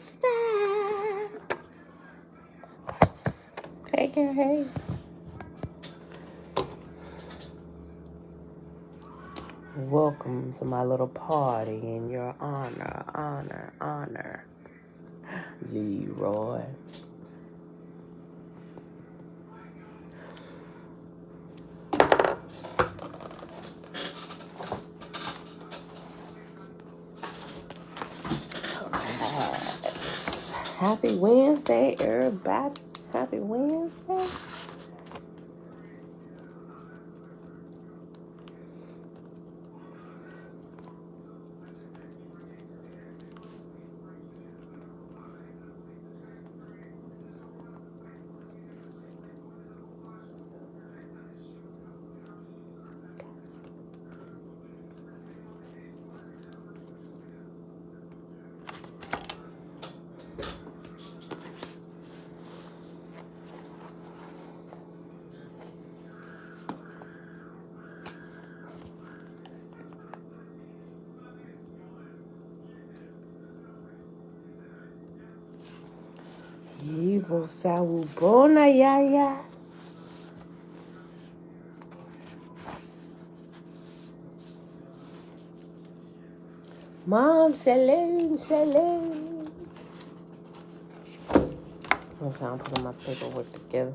Wednesday. Hey, girl, hey. Welcome to my little party in your honor, Leroy. Happy Wednesday, everybody. Happy Wednesday. Yibo sawubona yaya. Mom, shalom. I'm putting my paperwork together.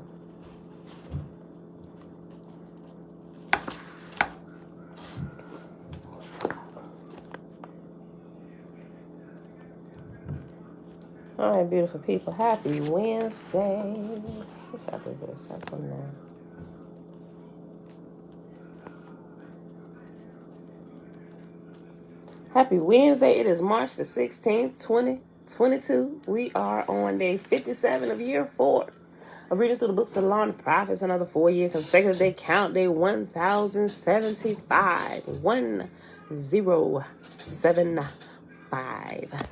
All right, beautiful people. Happy Wednesday. What chapter is this? Chapter 29. Happy Wednesday. It is March the 16th, 2022. We are on day 57 of year 4 of reading through the books of the law and the prophets. Another 4-year consecutive day count, day 1075. 1075.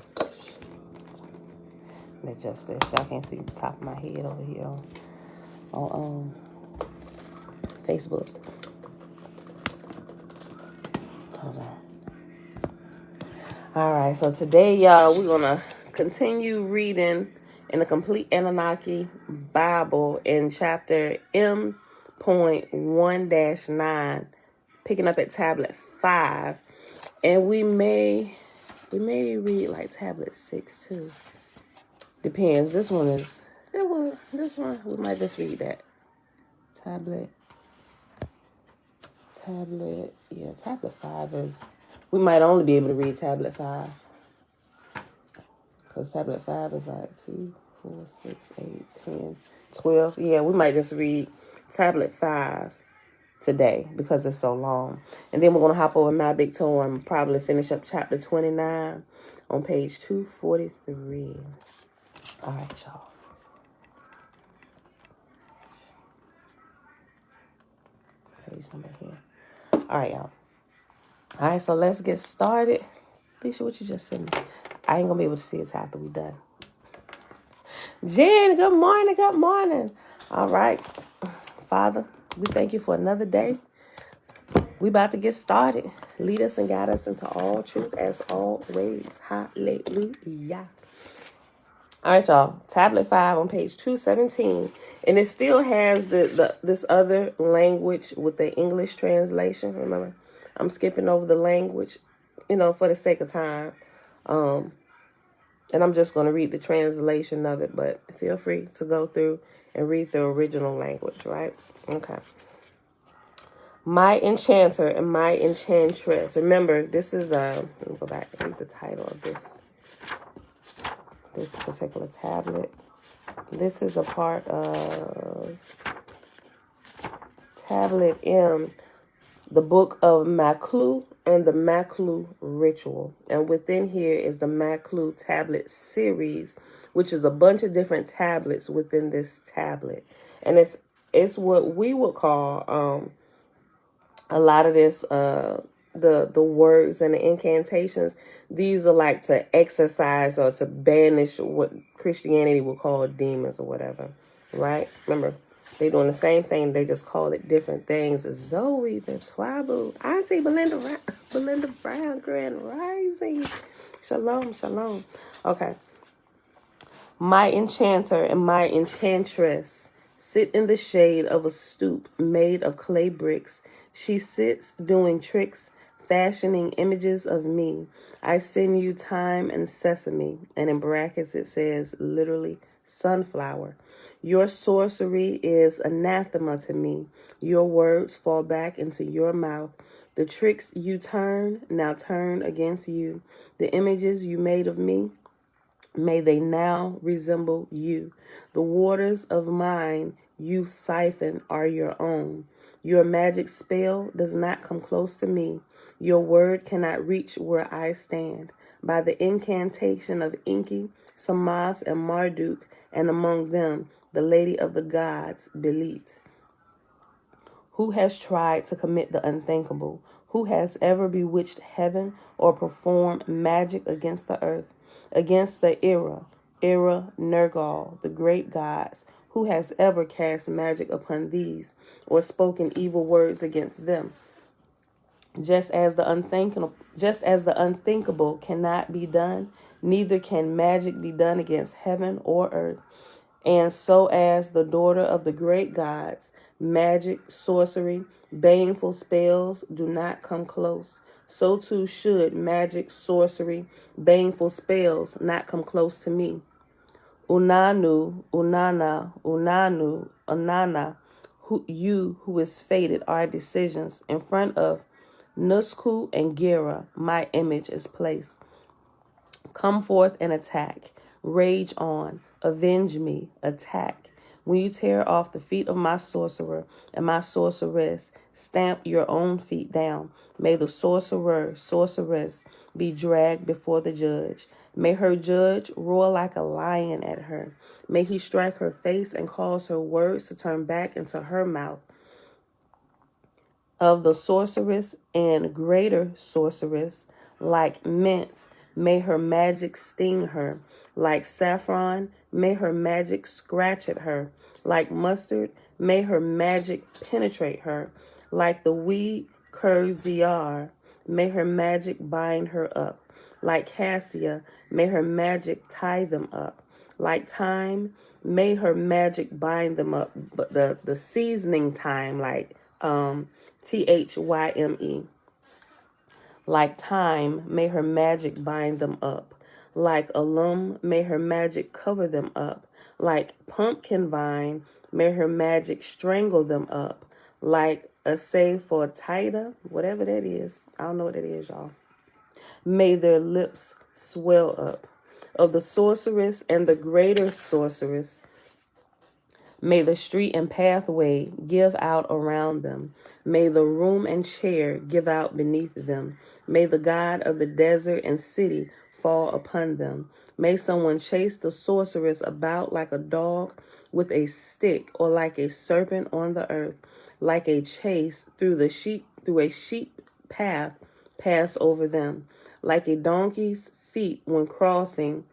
Adjust this. Y'all can't see the top of my head over here on Facebook. Hold on. All right, so today, y'all, we're going to continue reading in the Complete Annunaki Bible in chapter M.1-9, picking up at tablet 5. And we may read like tablet 6 too. Depends. This one, we might just read that. Tablet 5 is, we might only be able to read tablet 5. Because tablet 5 is like 2, 4, 6, 8, 10, 12. Yeah, we might just read tablet 5 today because it's so long. And then we're going to hop over my big toe and probably finish up chapter 29 on page 243. All right, y'all. Page number here. All right, y'all. All right, so let's get started. Alicia, what you just sent me? I ain't going to be able to see it after we done. Jen, good morning. All right. Father, we thank you for another day. We about to get started. Lead us and guide us into all truth as always. Hallelujah. All right, y'all. Tablet 5 on page 217. And it still has this other language with the English translation. Remember, I'm skipping over the language, for the sake of time. And I'm just going to read the translation of it, but feel free to go through and read the original language, right? Okay. My enchanter and my enchantress. Remember, this is, let me go back and read the title of this particular tablet. This is a part of Tablet M, the book of Maklu and the Maklu ritual. And within here is the Maklu tablet series, which is a bunch of different tablets within this tablet. And it's what we would call a lot of this the words and the incantations. These are like to exorcise or to banish what Christianity would call demons or whatever, right? Remember, they're doing the same thing. They just call it different things. Zoe, the Twabu, Auntie Belinda Brown, Grand Rising. Shalom. Okay. My enchanter and my enchantress sit in the shade of a stoop made of clay bricks. She sits doing tricks, fashioning images of me. I send you thyme and sesame, and in brackets it says literally sunflower. Your sorcery is anathema to me. Your words fall back into your mouth. The tricks you now turn against you. The images you made of me, may they now resemble you. The waters of mine you siphon are your own. Your magic spell does not come close to me. Your word cannot reach where I stand. By the incantation of Enki, Samas, and Marduk, and among them the lady of the gods, Belit. Who has tried to commit the unthinkable? Who has ever bewitched heaven or performed magic against the earth? Against the Nergal, the great gods? Who has ever cast magic upon these or spoken evil words against them? Just as the unthinkable cannot be done, neither can magic be done against heaven or earth. And so as the daughter of the great gods, magic, sorcery, baneful spells do not come close. So too should magic, sorcery, baneful spells not come close to me. Unanu, Anana, who is fated are decisions. In front of Nusku and Gera, my image is placed. Come forth and attack. Rage on. Avenge me. Attack. When you tear off the feet of my sorcerer and my sorceress, stamp your own feet down. May the sorceress, be dragged before the judge. May her judge roar like a lion at her. May he strike her face and cause her words to turn back into her mouth. Of the sorceress and greater sorceress, like mint, may her magic sting her. Like saffron, may her magic scratch at her. Like mustard, may her magic penetrate her. Like the weed curziar, may her magic bind her up. Like cassia, may her magic tie them up. Like thyme, may her magic bind them up. But the seasoning thyme, like Thyme. Like thyme, may her magic bind them up. Like alum, may her magic cover them up. Like pumpkin vine, may her magic strangle them up. Like asafoetida, whatever that is. I don't know what that is, y'all. May their lips swell up. Of the sorceress and the greater sorceress, may the street and pathway give out around them. May the room and chair give out beneath them. May the god of the desert and city fall upon them. May someone chase the sorceress about like a dog with a stick, or like a serpent on the earth, like a chase through a sheep path pass over them, like a donkey's feet when crossing.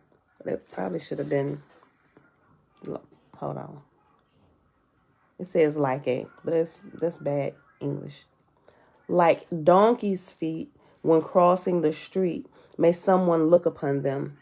That probably should have been, hold on. It says like a, but that's bad English. Like donkey's feet when crossing the street, may someone look upon them.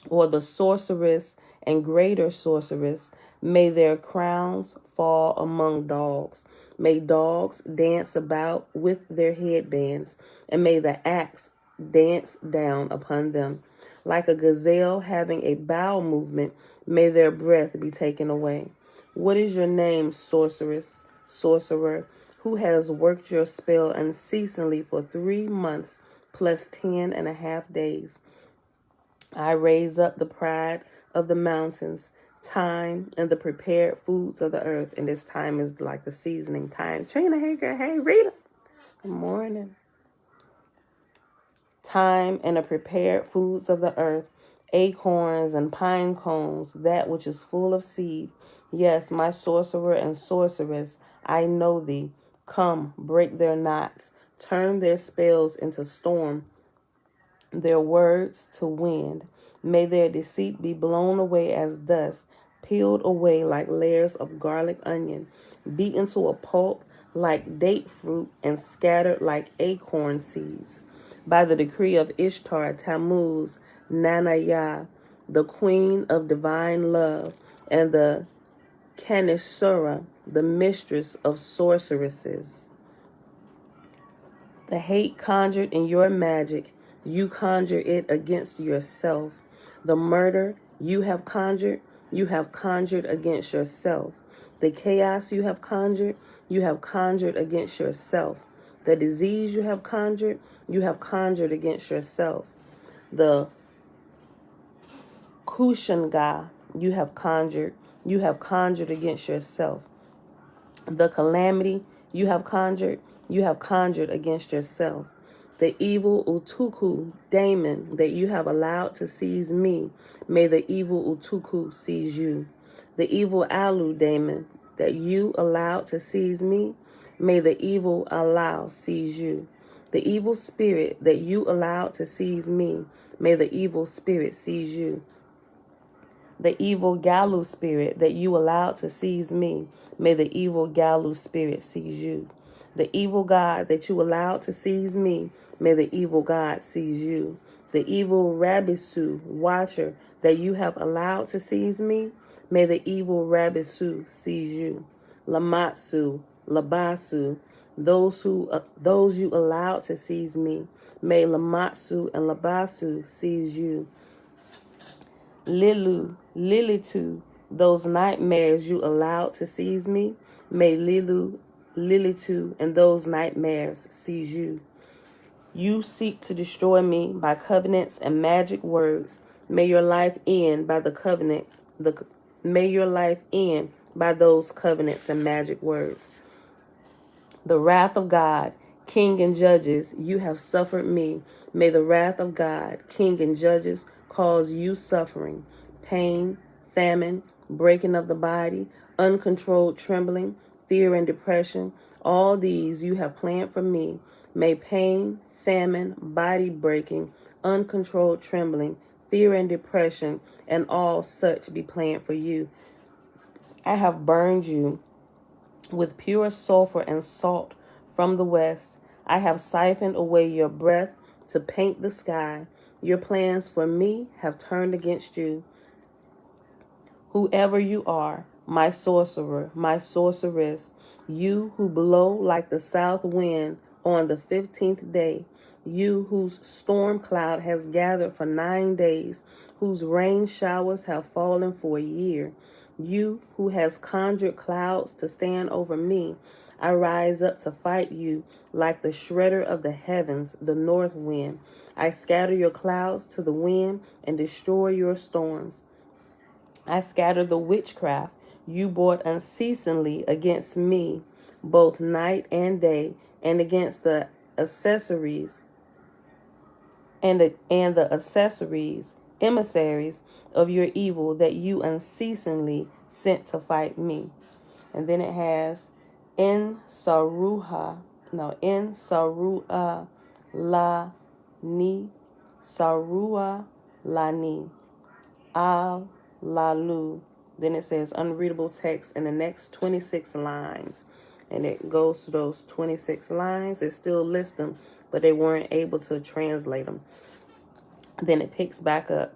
Or the sorceress and greater sorceress, may their crowns fall among dogs. May dogs dance about with their headbands, and may the axe dance down upon them. Like a gazelle having a bowel movement, may their breath be taken away. What is your name, sorceress, sorcerer, who has worked your spell unceasingly for 3 months plus 10.5 days? I raise up the pride of the mountains, time and the prepared foods of the earth. And this time is like the seasoning time. Trina, hey girl, hey Rita. Good morning. Time and the prepared foods of the earth, acorns and pine cones, that which is full of seed. Yes, my sorcerer and sorceress, I know thee. Come, break their knots, turn their spells into storm, their words to wind. May their deceit be blown away as dust, peeled away like layers of garlic onion, beaten to a pulp like date fruit, and scattered like acorn seeds. By the decree of Ishtar, Tammuz, Nanayah, the queen of divine love, and the Canisura, the mistress of sorceresses. The hate conjured in your magic, you conjure it against yourself. The murder you have conjured against yourself. The chaos you have conjured against yourself. The disease you have conjured against yourself. The Kushanga you have conjured against yourself. The calamity you have conjured against yourself. The evil Utuku daemon that you have allowed to seize me, may the evil Utuku seize you. The evil Alu daemon that you allowed to seize me, may the evil Allah seize you. The evil spirit that you allowed to seize me, may the evil spirit seize you. The evil Galu spirit that you allowed to seize me, may the evil Galu spirit seize you. The evil God that you allowed to seize me, may the evil God seize you. The evil Rabisu watcher that you have allowed to seize me, may the evil Rabisu seize you. Lamatsu, Labasu, those you allowed to seize me, may Lamatsu and Labasu seize you. Lilitu, those nightmares you allowed to seize me, may Lilitu, and those nightmares seize you. You seek to destroy me by covenants and magic words. May your life end by the covenant. May your life end by those covenants and magic words. The wrath of God, King and judges, you have suffered me. May the wrath of God, King and judges, cause you suffering, pain, famine, breaking of the body, uncontrolled trembling, fear and depression. All these you have planned for me. May pain, famine, body breaking, uncontrolled trembling, fear and depression, and all such be planned for you. I have burned you with pure sulfur and salt from the west. I have siphoned away your breath to paint the sky. Your plans for me have turned against you. Whoever you are, my sorcerer, my sorceress, you who blow like the south wind on the 15th day, you whose storm cloud has gathered for 9 days, whose rain showers have fallen for a year, you who has conjured clouds to stand over me, I rise up to fight you like the shredder of the heavens, the north wind. I scatter your clouds to the wind and destroy your storms. I scatter the witchcraft you brought unceasingly against me, both night and day, and against the accessories and the emissaries of your evil that you unceasingly sent to fight me. And then it has in Sarua Lani, Al Lalu. Then it says unreadable text in the next 26 lines. And it goes to those 26 lines. It still lists them, but they weren't able to translate them. Then it picks back up.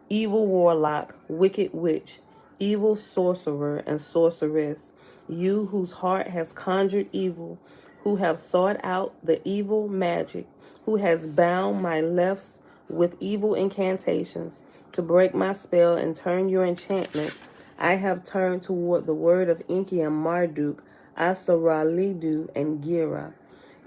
Evil warlock, wicked witch, evil sorcerer and sorceress, you whose heart has conjured evil, who have sought out the evil magic, who has bound my lefts with evil incantations, to break my spell and turn your enchantment, I have turned toward the word of Enki and Marduk, Asaralidu and Gira.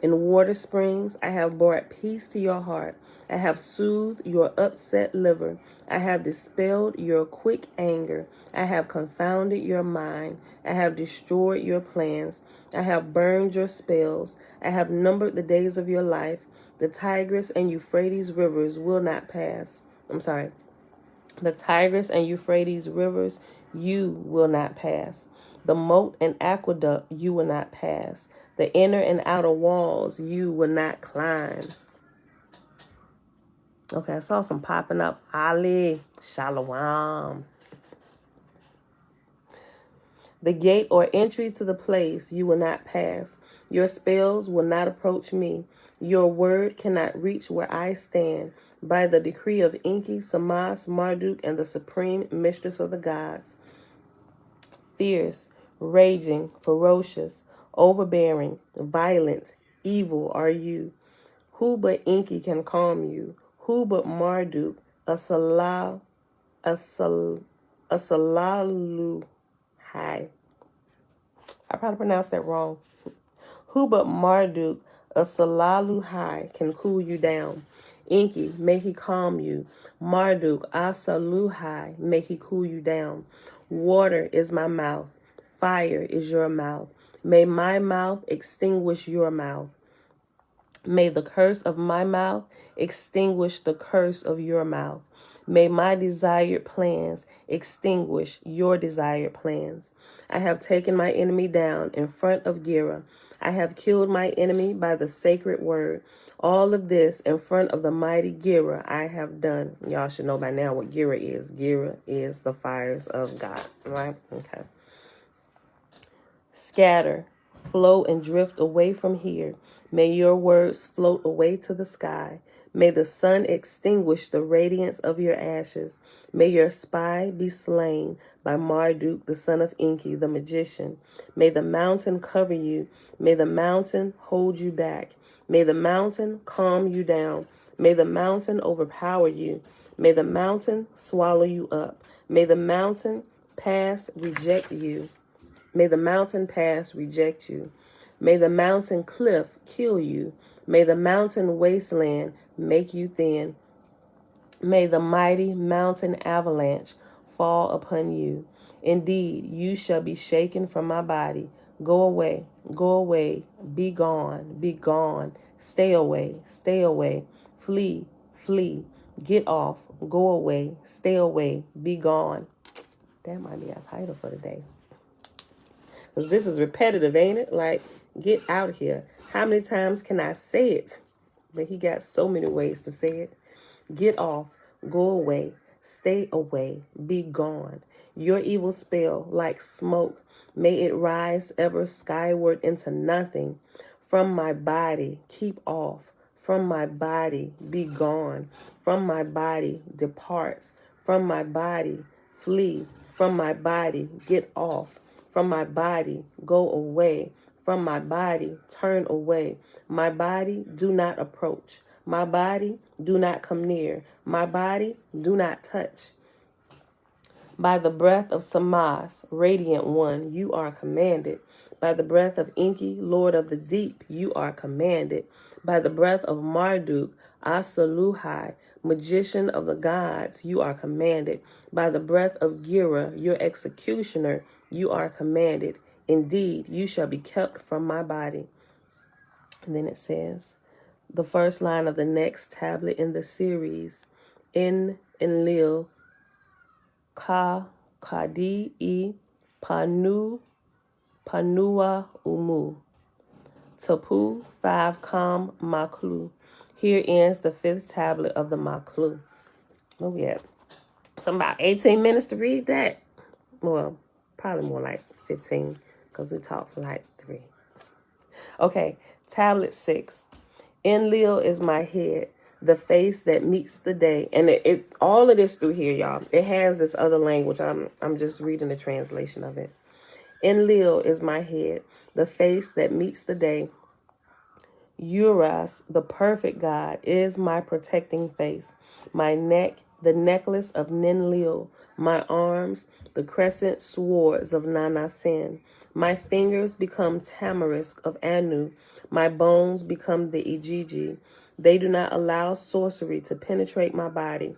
In water springs, I have brought peace to your heart. I have soothed your upset liver. I have dispelled your quick anger. I have confounded your mind. I have destroyed your plans. I have burned your spells. I have numbered the days of your life. The Tigris and Euphrates rivers will not pass. The Tigris and Euphrates rivers you will not pass. The moat and aqueduct you will not pass. The inner and outer walls you will not climb. Okay, I saw some popping up. Ali, Shalom. The gate or entry to the place you will not pass. Your spells will not approach me. Your word cannot reach where I stand. by the decree of Enki, Samas, Marduk, and the supreme mistress of the gods. Fierce, raging, ferocious, overbearing, violent, evil are you. Who but Enki can calm you? Who but Marduk, Asalaluhai? I probably pronounced that wrong. Who but Marduk, Asalaluhai, can cool you down? Enki, may he calm you. Marduk, Asaluhai, may he cool you down. Water is my mouth. Fire is your mouth. May my mouth extinguish your mouth. May the curse of my mouth extinguish the curse of your mouth. May my desired plans extinguish your desired plans. I have taken my enemy down in front of Gira. I have killed my enemy by the sacred word. All of this in front of the mighty Gira I have done. Y'all should know by now what Gira is. Gira is the fires of God, right? Okay. Scatter, flow, and drift away from here. May your words float away to the sky. May the sun extinguish the radiance of your ashes. May your spy be slain by Marduk, the son of Enki, the magician. May the mountain cover you. May the mountain hold you back. May the mountain calm you down. May the mountain overpower you. May the mountain swallow you up. May the mountain pass reject you. May the mountain pass reject you. May the mountain cliff kill you. May the mountain wasteland make you thin. May the mighty mountain avalanche fall upon you. Indeed, you shall be shaken from my body. Go away, be gone, stay away, flee, flee, get off, go away, stay away, be gone. That might be our title for today. Because this is repetitive, ain't it? Like, get out of here. How many times can I say it? But he got so many ways to say it. Get off, go away, stay away, be gone. Your evil spell, like smoke, may it rise ever skyward into nothing. From my body, keep off. From my body, be gone. From my body, depart. From my body, flee. From my body, get off. From my body, go away. From my body, turn away. My body, do not approach. My body, do not come near. My body, do not touch. By the breath of Samas, radiant one, you are commanded. By the breath of Enki, Lord of the deep, you are commanded. By the breath of Marduk, Asaluhai, magician of the gods, you are commanded. By the breath of Gira, your executioner, you are commanded. Indeed, you shall be kept from my body. And then it says, the first line of the next tablet in the series, Enlil, Ka, Kadi, E, Panua, Umu. Tapu, 5, Kam, Maklu. Here ends the 5th tablet of the Maklu. Where we at? So about 18 minutes to read that. Well, probably more like 15 because we talked for like 3. Okay, tablet 6. Enlil is my head, the face that meets the day. And it all of this through here, y'all. It has this other language. I'm just reading the translation of it. Enlil is my head, the face that meets the day. Uras, the perfect God, is my protecting face. My neck, the necklace of Ninlil. My arms, the crescent swords of Nanasin. My fingers become tamarisk of Anu. My bones become the Ijiji. They do not allow sorcery to penetrate my body.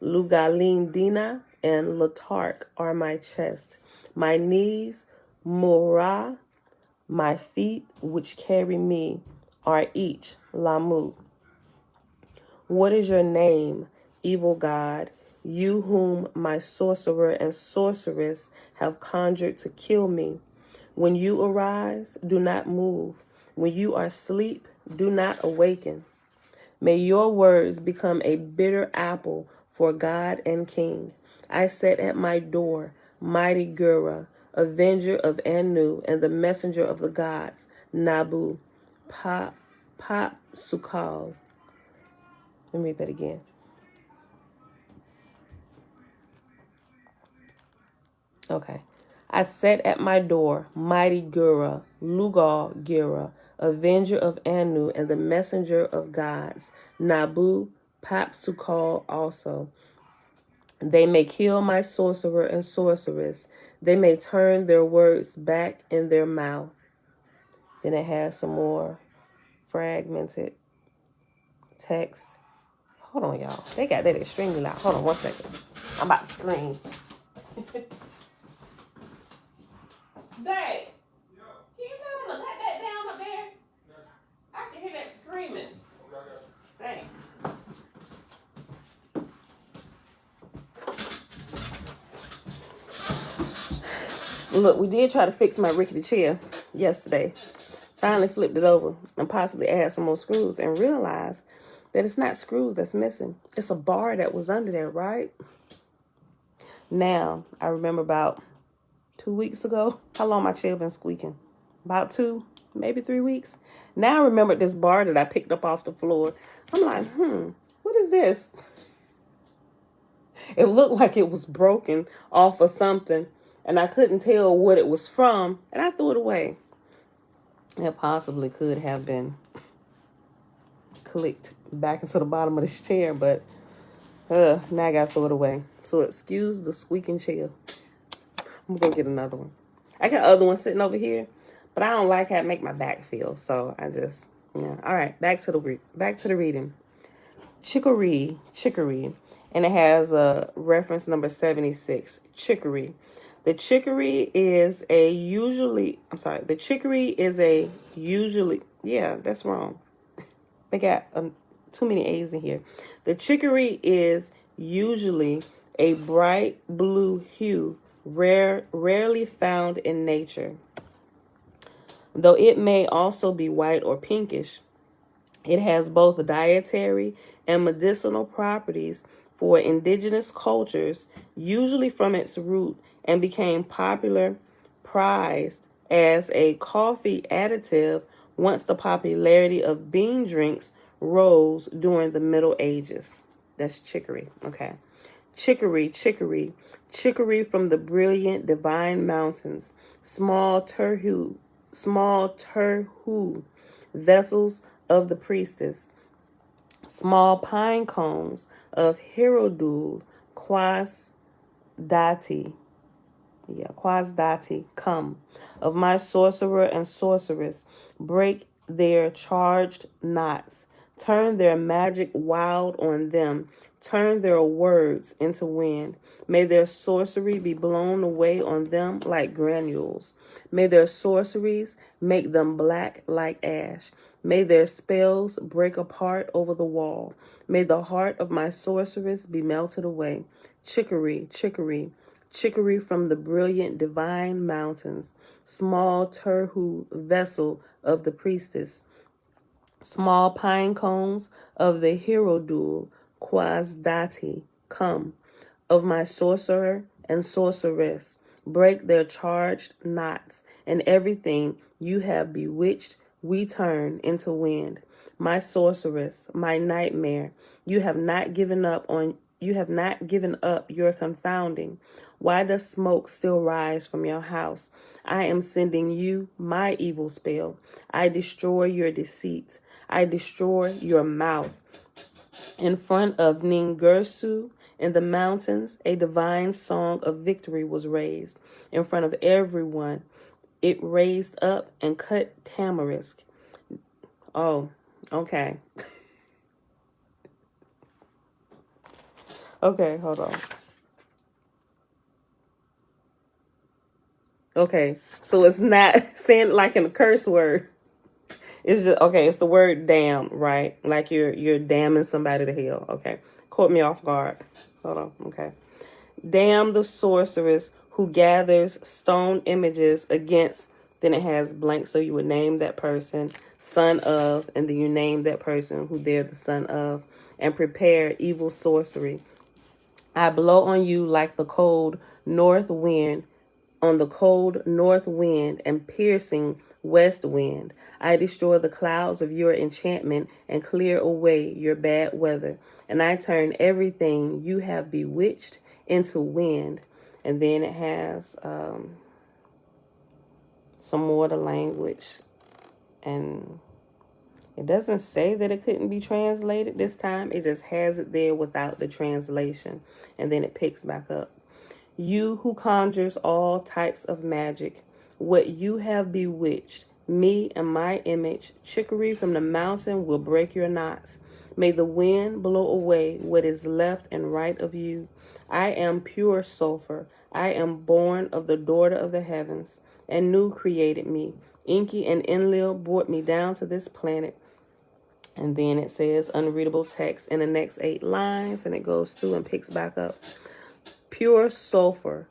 Lugalin Dina and Latark are my chest. My knees, Murah, my feet, which carry me, are each Lamu. What is your name, evil God, you whom my sorcerer and sorceress have conjured to kill me? When you arise, do not move. When you are asleep, do not awaken. May your words become a bitter apple for God and King. I sat at my door, mighty Gura, avenger of Anu and the messenger of the gods, Nabu, Sukal. Let me read that again. Okay. I sat at my door, mighty Gura, Lugal Gira, avenger of Anu and the messenger of gods, Nabu, Papsukal also. They may kill my sorcerer and sorceress. They may turn their words back in their mouth. Then it has some more fragmented text. Hold on, y'all. They got that extremely loud. Hold on one second. I'm about to scream. Dang. Can you tell them to let that down up there? I can hear that screaming. Thanks. Look, we did try to fix my rickety chair yesterday. Finally flipped it over and possibly add some more screws and realized that it's not screws that's missing. It's a bar that was under there, right? Now, I remember about 2 weeks ago, how long my chair been squeaking? About 2, maybe 3 weeks. Now I remember this bar that I picked up off the floor. I'm like, what is this? It looked like it was broken off of something, and I couldn't tell what it was from, and I threw it away. It possibly could have been clicked back into the bottom of this chair, but now I gotta throw it away. So excuse the squeaking chair. I'm gonna get another one. I got other ones sitting over here, but I don't like how it make my back feel, so I just, yeah. All right, back to the reading. Chicory, and it has a reference number 76. Chicory. The chicory is a usually, yeah, that's wrong. They got too many A's in here. The chicory is usually a bright blue hue, rarely found in nature. Though it may also be white or pinkish, it has both dietary and medicinal properties for indigenous cultures, usually from its root, and became prized as a coffee additive once the popularity of bean drinks rose during the Middle Ages. That's chicory. Okay. Chicory from the brilliant divine mountains, small terhu, vessels of the priestess, small pine cones of Hirodul, Quasdati, come, of my sorcerer and sorceress, break their charged knots, turn their magic wild on them, turn their words into wind. May their sorcery be blown away on them like granules. May their sorceries make them black like ash. May their spells break apart over the wall. May the heart of my sorceress be melted away. Chicory from the brilliant divine mountains, small terhu vessel of the priestess, small pine cones of the Hirodul, Quasdati, come, of my sorcerer and sorceress, break their charged knots, and everything you have bewitched we turn into wind. My sorceress, my nightmare, you have not given up your confounding. Why does smoke still rise from your house? I am sending you my evil spell. I destroy your deceit. I destroy your mouth. In front of Ningirsu in the mountains, a divine song of victory was raised. In front of everyone, it raised up and cut tamarisk. Oh, okay. Okay, hold on. Okay, so it's not saying like in a curse word. It's just, okay, it's the word damn, right? Like you're damning somebody to hell. Okay, caught me off guard. Hold on, okay. Damn the sorceress who gathers stone images against, then it has blank, so you would name that person, son of, and then you name that person who they're the son of, and prepare evil sorcery. I blow on you like the cold north wind, on the cold north wind and piercing west wind. I destroy the clouds of your enchantment and clear away your bad weather. And I turn everything you have bewitched into wind. And then it has some more of the language. And it doesn't say that it couldn't be translated this time. It just has it there without the translation. And then it picks back up. You who conjures all types of magic, what you have bewitched, me and my image, chicory from the mountain will break your knots. May the wind blow away what is left and right of you. I am pure sulfur. I am born of the daughter of the heavens. Anu created me. Enki and Enlil brought me down to this planet. And then it says unreadable text in the next 8 lines, and it goes through and picks back up. Pure sulfur,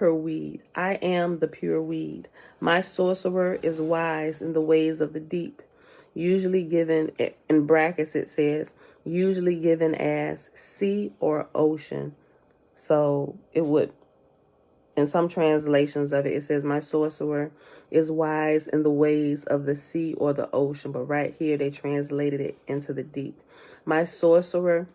weed. I am the pure weed. My sorcerer is wise in the ways of the deep. Usually given, in brackets it says, usually given as sea or ocean. So it would, in some translations of it, it says, my sorcerer is wise in the ways of the sea or the ocean. But right here, they translated it into the deep. My sorcerer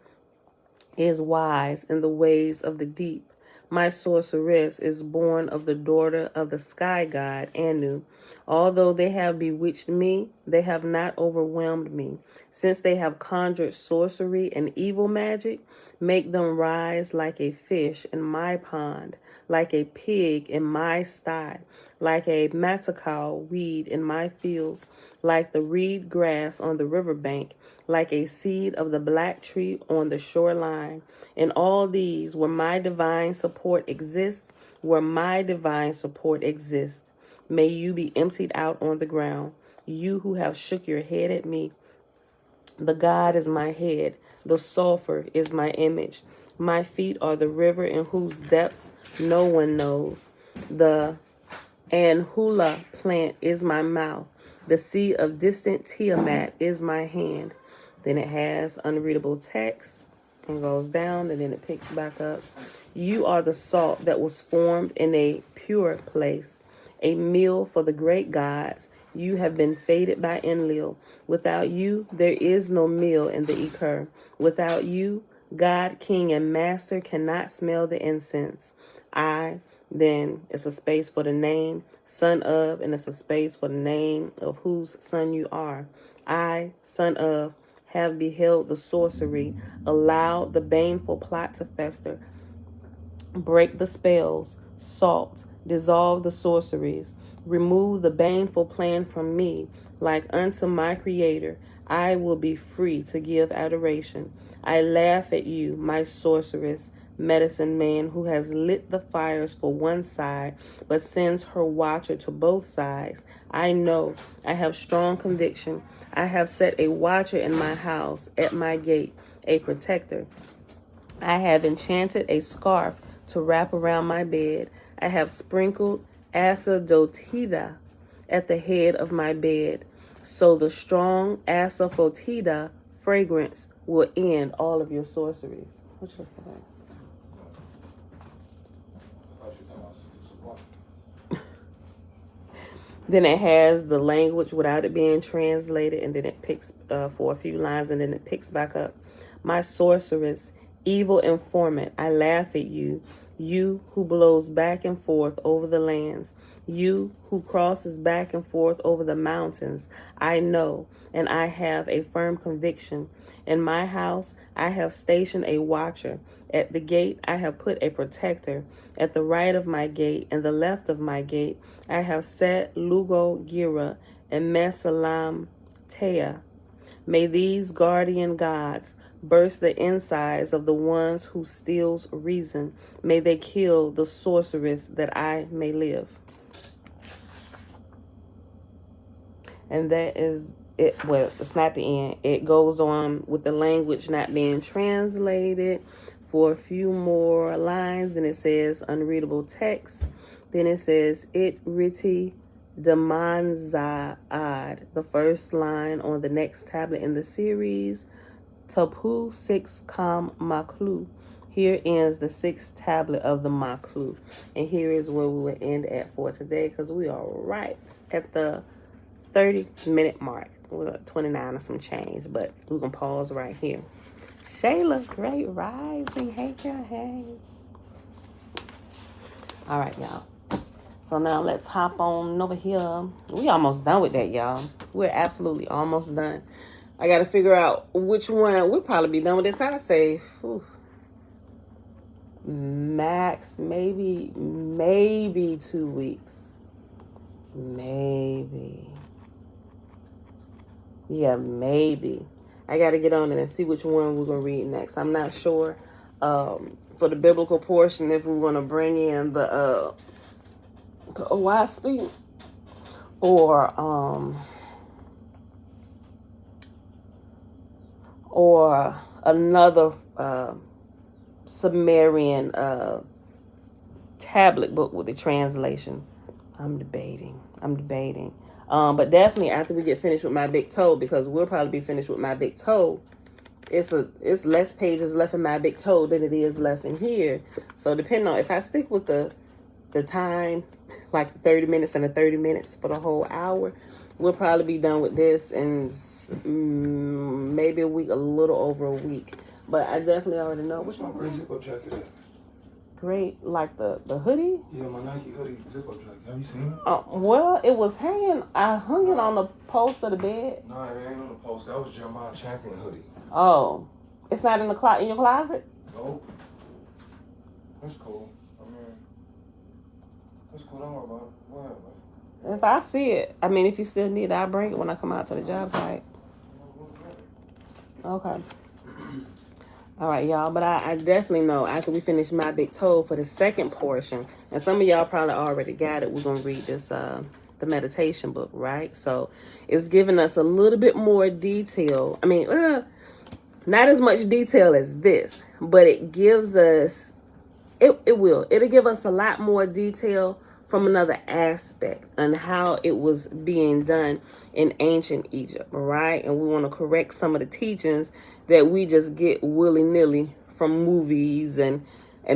is wise in the ways of the deep. My sorceress is born of the daughter of the sky god, Anu. Although they have bewitched me, they have not overwhelmed me. Since they have conjured sorcery and evil magic, make them rise like a fish in my pond, like a pig in my sty, like a matacal weed in my fields, like the reed grass on the riverbank, like a seed of the black tree on the shoreline. In all these, where my divine support exists, may you be emptied out on the ground, you who have shook your head at me. The God is my head, the sulfur is my image. My feet are the river in whose depths no one knows. The Anhula plant is my mouth. The sea of distant Tiamat is my hand. Then it has unreadable text and goes down, and then it picks back up. You are the salt that was formed in a pure place, a meal for the great gods. You have been fated by Enlil. Without you, there is no meal in the Iker. Without you, God, King, and Master cannot smell the incense. Then it's a space for the name, son of, and it's a space for the name of whose son you are. I, son of, have beheld the sorcery, allowed the baneful plot to fester. Break the spells, salt, dissolve the sorceries, remove the baneful plan from me. Like unto my creator, I will be free to give adoration. I laugh at you, my sorceress, medicine man who has lit the fires for one side, but sends her watcher to both sides. I know, I have strong conviction. I have set a watcher in my house, at my gate, a protector. I have enchanted a scarf to wrap around my bed. I have sprinkled asafoetida at the head of my bed, so the strong asafoetida fragrance will end all of your sorceries. What you looking at? Then it has the language without it being translated, and then it picks for a few lines, and then it picks back up. My sorceress, evil informant, I laugh at you. You who blows back and forth over the lands. You who crosses back and forth over the mountains. I know, and I have a firm conviction. In my house, I have stationed a watcher. At the gate, I have put a protector. At the right of my gate and the left of my gate, I have set Lugo Gira and Mesalam Tea. May these guardian gods burst the insides of the ones who steals reason. May they kill the sorceress that I may live. And that is it. Well, it's not the end. It goes on with the language not being translated for a few more lines. Then it says unreadable text. Then it says it riti demanzaad, the first line on the next tablet in the series. Tapu 6 kam maklu. Here ends the 6th tablet of the maklu. And here is where we will end at for today, because we are right at the 30-minute mark. We're at 29 or some change, but we're going to pause right here. Shayla, great rising. Hey, girl, hey. All right, y'all. So now let's hop on over here. We almost done with that, y'all. We're absolutely almost done. I got to figure out which one. We'll probably be done with this. I'd say max, maybe 2 weeks. Maybe. Yeah, maybe. I got to get on it and see which one we're going to read next. I'm not sure. For the biblical portion, if we want to bring in the OYSP or another Sumerian tablet book with the translation. I'm debating. But definitely after we get finished with my big toe, because we'll probably be finished with my big toe, it's less pages left in my big toe than it is left in here. So depending on if I stick with the time, like 30 minutes and 30 minutes for the whole hour, we'll probably be done with this in maybe a week, a little over a week. But I definitely already know which one. Zippo jacket. Great, like the hoodie? Yeah, my Nike hoodie Zippo jacket. Have you seen it? Well, it was hanging. I hung it on the post of the bed. No, it ain't on the post. That was Jeremiah Champion hoodie. Oh, it's not in the in your closet? Nope. That's cool. I mean, that's cool. Don't worry about it. Whatever. If I see it, I mean, if you still need it, I'll bring it when I come out to the job site. Okay. All right, y'all. But I definitely know after we finish my big toe for the second portion, and some of y'all probably already got it, we're going to read this, the meditation book, right? So it's giving us a little bit more detail. I mean, not as much detail as this, but it gives us, it'll give us a lot more detail from another aspect on how it was being done in ancient Egypt, right? And we want to correct some of the teachings that we just get willy-nilly from movies and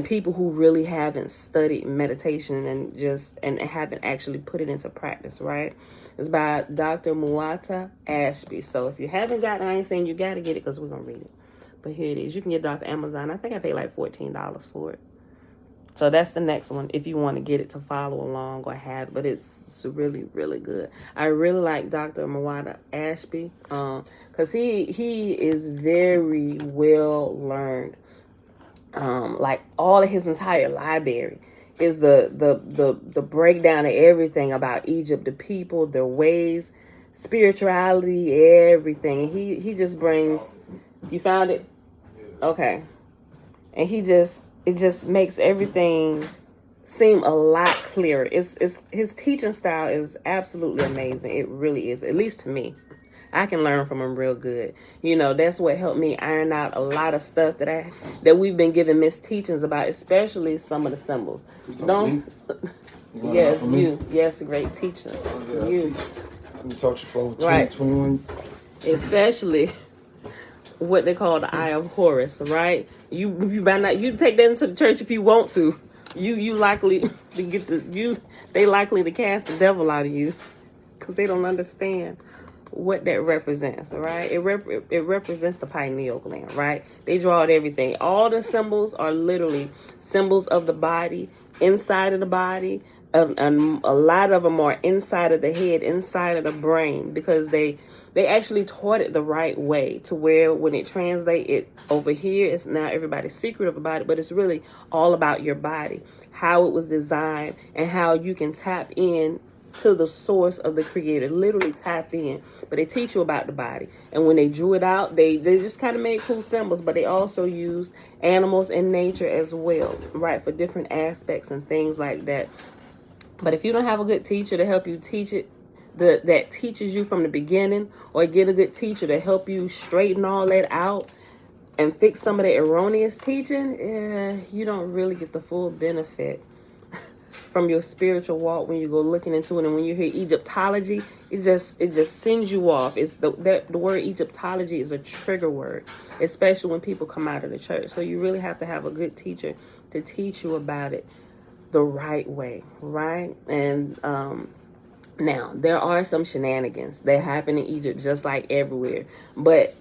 people who really haven't studied meditation and haven't actually put it into practice, right? It's by Dr. Muata Ashby. So if you haven't gotten it, I ain't saying you got to get it because we're going to read it. But here it is. You can get it off Amazon. I think I paid like $14 for it. So that's the next one if you want to get it to follow along or have, but it's really, really good. I really like Dr. Muata Ashby because he is very well learned. Like all of his entire library is the breakdown of everything about Egypt, the people, their ways, spirituality, everything. And he just brings, you found it? Okay. And it just makes everything seem a lot clearer. It's his teaching style is absolutely amazing. It really is, at least to me. I can learn from him real good. You know, that's what helped me iron out a lot of stuff that we've been given misteachings about, especially some of the symbols. Yes, you. Yes, a great teacher. Yeah, you. I can taught you for 20, right. 21. Especially what they call the Eye of Horus, right? You take that into the church if you want to. You likely to get they likely to cast the devil out of you because they don't understand what that represents, right? It represents the pineal gland, right? They draw out everything. All the symbols are literally symbols of the body, inside of the body, and a lot of them are inside of the head, inside of the brain, because they actually taught it the right way to where when it translates it over here, it's now everybody's secretive about it, but it's really all about your body, how it was designed, and how you can tap in to the source of the creator, literally tap in. But they teach you about the body, and when they drew it out, they just kind of made cool symbols, but they also used animals and nature as well, right, for different aspects and things like that. But if you don't have a good teacher to help you teach it, that teaches you from the beginning, or get a good teacher to help you straighten all that out and fix some of the erroneous teaching, you don't really get the full benefit from your spiritual walk when you go looking into it. And when you hear Egyptology, it just sends you off. It's the word Egyptology is a trigger word, especially when people come out of the church. So you really have to have a good teacher to teach you about it the right way, right? And now there are some shenanigans that happen in Egypt, just like everywhere. But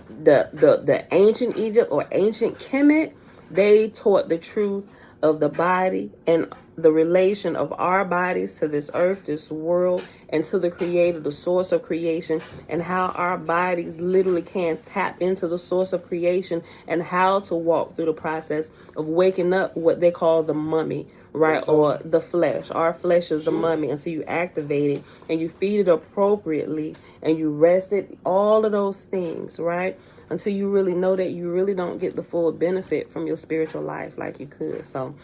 the ancient Egypt or ancient Kemet, they taught the truth of the body and the relation of our bodies to this earth, this world, and to the creator, the source of creation, and how our bodies literally can tap into the source of creation, and how to walk through the process of waking up what they call the mummy, right? Or the flesh. Our flesh is the mummy until you activate it and you feed it appropriately and you rest it, all of those things, right? Until you really know that you really don't get the full benefit from your spiritual life like you could. So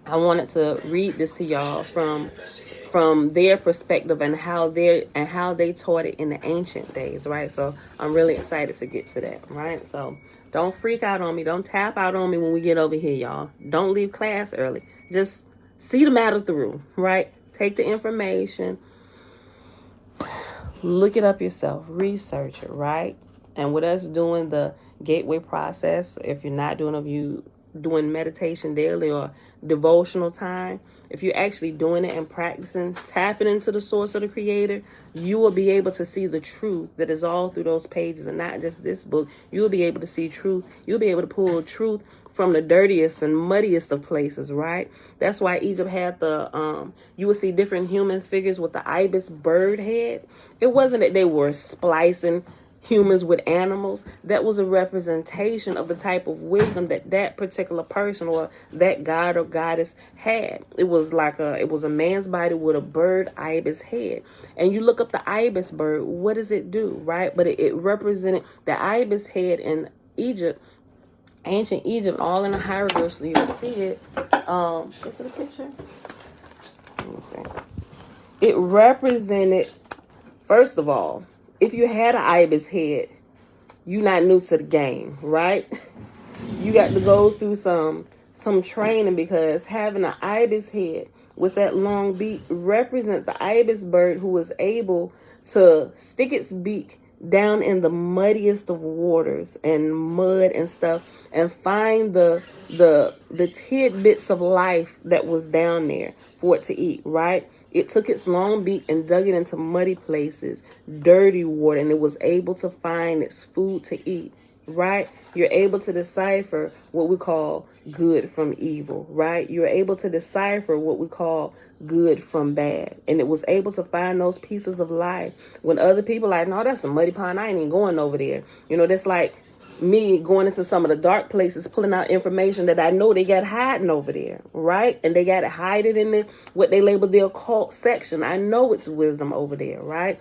I wanted to read this to y'all from their perspective and how they taught it in the ancient days, right? So I'm really excited to get to that, right? So don't freak out on me. Don't tap out on me when we get over here, y'all. Don't leave class early. Just see the matter through, right? Take the information, look it up yourself, research it, right? And with us doing the gateway process, if you're not doing it, you doing meditation daily or devotional time, if you're actually doing it and practicing, tapping into the source of the creator, you will be able to see the truth that is all through those pages and not just this book. You'll be able to see truth. You'll be able to pull truth from the dirtiest and muddiest of places, right? That's why Egypt had you would see different human figures with the ibis bird head. It wasn't that they were splicing humans with animals. That was a representation of the type of wisdom that particular person or that god or goddess had. It was a man's body with a bird ibis head. And you look up the ibis bird, what does it do, right? But it represented the ibis head in Egypt, ancient Egypt, all in the hieroglyphs. So you'll see it. Is it a picture? Let me see. It represented, first of all, if you had an ibis head, you're not new to the game, right? You got to go through some training, because having an ibis head with that long beak represent the ibis bird who was able to stick its beak down in the muddiest of waters and mud and stuff and find the tidbits of life that was down there for it to eat, right? It took its long beak and dug it into muddy places, dirty water, and it was able to find its food to eat, right? You're able to decipher what we call good from evil, right? You're able to decipher what we call good from bad. And it was able to find those pieces of life when other people are like, no, that's a muddy pond. I ain't even going over there. You know, that's like me going into some of the dark places, pulling out information that I know they got hiding over there, right? And they got to hide it in what they label the occult section. I know it's wisdom over there, right?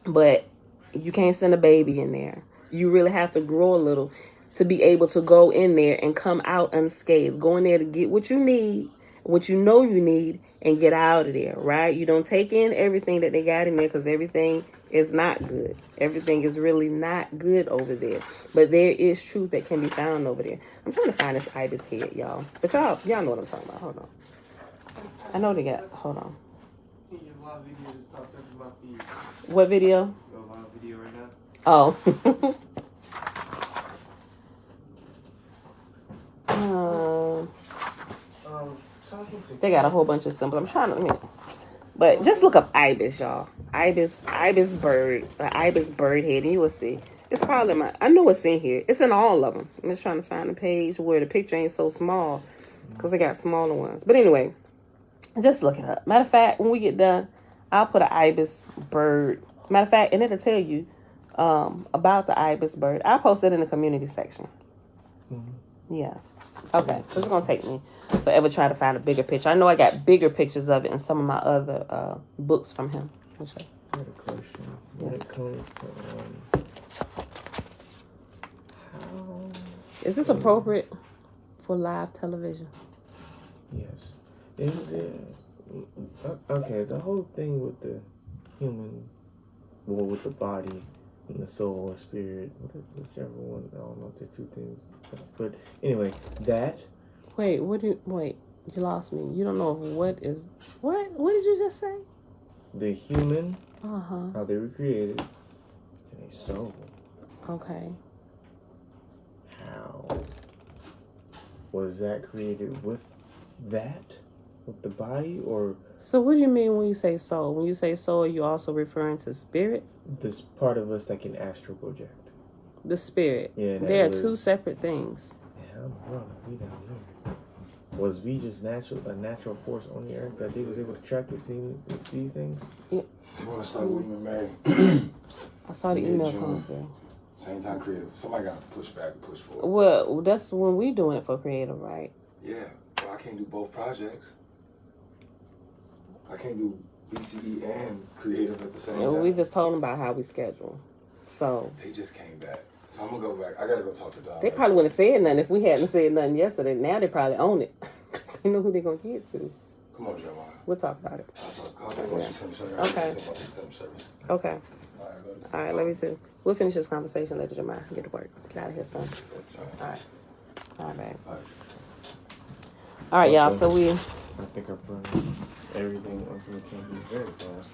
But you can't send a baby in there. You really have to grow a little to be able to go in there and come out unscathed. Go in there to get what you need, what you know you need, and get out of there, right? You don't take in everything that they got in there, because everything is not good. Everything is really not good over there. But there is truth that can be found over there. I'm trying to find this ibis head, y'all. But y'all know what I'm talking about. Hold on. I know they got, hold on. What video? Oh. They got a whole bunch of symbols. I'm trying to, but just look up ibis, y'all. Ibis bird, ibis bird head, and you will see. It's probably I know it's in here. It's in all of them. I'm just trying to find a page where the picture ain't so small, because they got smaller ones. But anyway, just look it up. Matter of fact, when we get done, I'll put an ibis bird. Matter of fact, and it'll tell you about the ibis bird. I'll post it in the community section. Mm-hmm. Yes. Okay. So it's going to take me forever trying to find a bigger picture. I know I got bigger pictures of it in some of my other books from him. I had a question. When it comes to how... Is this appropriate for live television? Yes. Is there... Okay, the whole thing with the human, well, with the body and the soul or spirit, whichever one, I don't know if they're two things. But anyway, that... Wait, you lost me. You don't know what did you just say? The human, how they were created, and a soul. Okay. How was that created with that? With the body, or... So what do you mean when you say soul? When you say soul, are you also referring to spirit? This part of us that can astral project. The spirit. Yeah. They are two separate things. Yeah, I'm wrong. We down here. was V just a natural force on the earth that they was able to track with these things? You want to start with human married? I saw the email come through. Same time creative. Somebody got to push back and push forward. Well, that's when we doing it for creative, right? Yeah. Well, I can't do both projects. I can't do BCE and creative at the same time. We just told them about how we schedule. So they just came back. So I'm going to go back. I got to go talk to Don. They probably wouldn't have said nothing if we hadn't said nothing yesterday. Now they probably own it. Because they know who they're going to get to. Come on, Jeremiah. We'll talk about it. I'll talk once you finish. Okay. Okay. All right, let me see. We'll finish this conversation later, Jeremiah. Get to work. Get out of here, son. All right. All right, babe. All right, y'all. So we... I think I burned everything until it can't be very fast.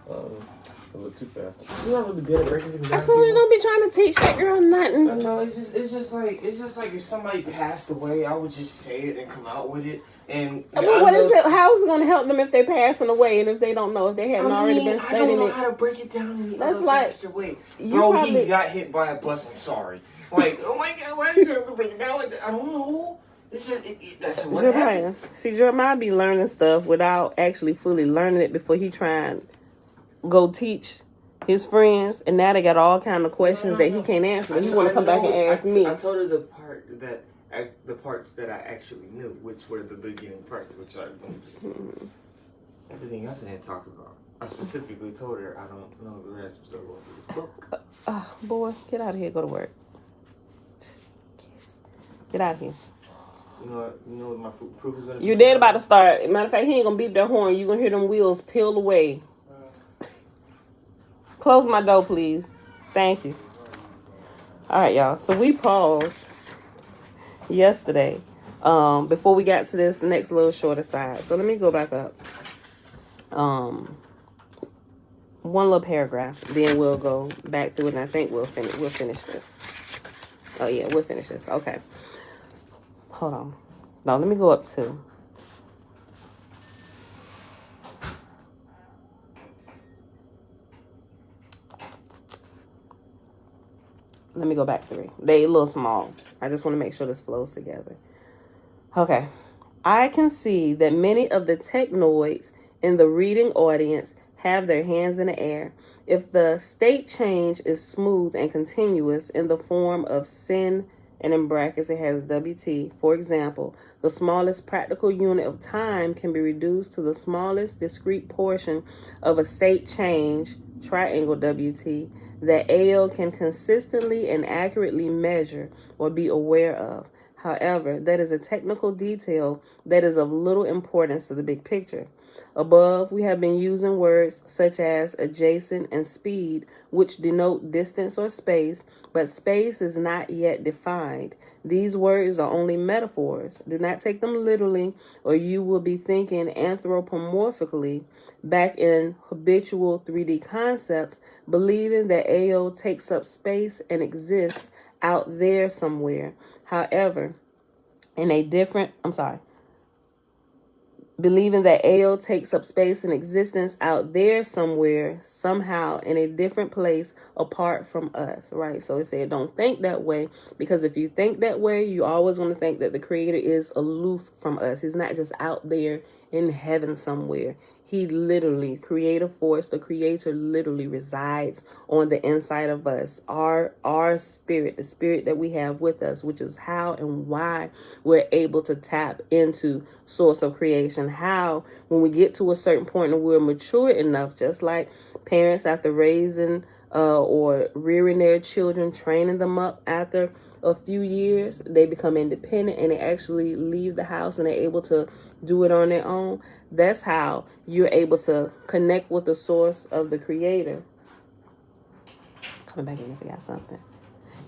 A little too fast. You're not really good at breaking things down. Absolutely, don't be trying to teach that girl nothing. No, it's just like if somebody passed away, I would just say it and come out with it. And well, what is it? How is it going to help them if they're passing away and if they don't know, if they haven't already been studying it? I don't know how to break it down in That's like faster way. Bro, he got hit by a bus. I'm sorry. Like, oh my God, why did you have to break it down like that? I don't know. It's just that's what happened. See, Jeremiah be learning stuff without actually fully learning it before he try and go teach his friends, and now they got all kind of questions that he can't answer. And he want to come back and ask me. I told her the parts that I actually knew, which were the beginning parts, which I don't do. Everything else I didn't talk about. I specifically told her I don't know the rest of this book. Boy, get out of here. Go to work. Get out of here. You know what my proof is going to be? You're dead about to start. Matter of fact, he ain't going to beep that horn. You're going to hear them wheels peel away. Close my door, please. Thank you. All right, y'all. So we paused yesterday before we got to this next little shorter side. So let me go back up. One little paragraph. Then we'll go back through it, and I think we'll finish this. Oh, yeah, we'll finish this. Okay. Hold on. No, let me go up to... Let me go back 3. They a little small. I just want to make sure this flows together. Okay. I can see that many of the technoids in the reading audience have their hands in the air. If the state change is smooth and continuous in the form of sin, and in brackets it has WT, for example, the smallest practical unit of time can be reduced to the smallest discrete portion of a state change, triangle WT, that AO can consistently and accurately measure or be aware of. However, that is a technical detail that is of little importance to the big picture. Above, we have been using words such as adjacent and speed, which denote distance or space, but space is not yet defined. These words are only metaphors. Do not take them literally, or you will be thinking anthropomorphically back in habitual 3D concepts, believing that AO takes up space and exists out there somewhere. However, believing that AO takes up space and existence out there somewhere, somehow, in a different place apart from us, right? So it said don't think that way, because if you think that way, you always want to think that the Creator is aloof from us. He's not just out there in heaven somewhere. He literally, creative force, the Creator literally resides on the inside of us. Our spirit, the spirit that we have with us, which is how and why we're able to tap into source of creation. How, when we get to a certain point and we're mature enough, just like parents after raising or rearing their children, training them up after a few years, they become independent and they actually leave the house and they're able to do it on their own. That's how you're able to connect with the source of the Creator. Coming back in, I forgot something.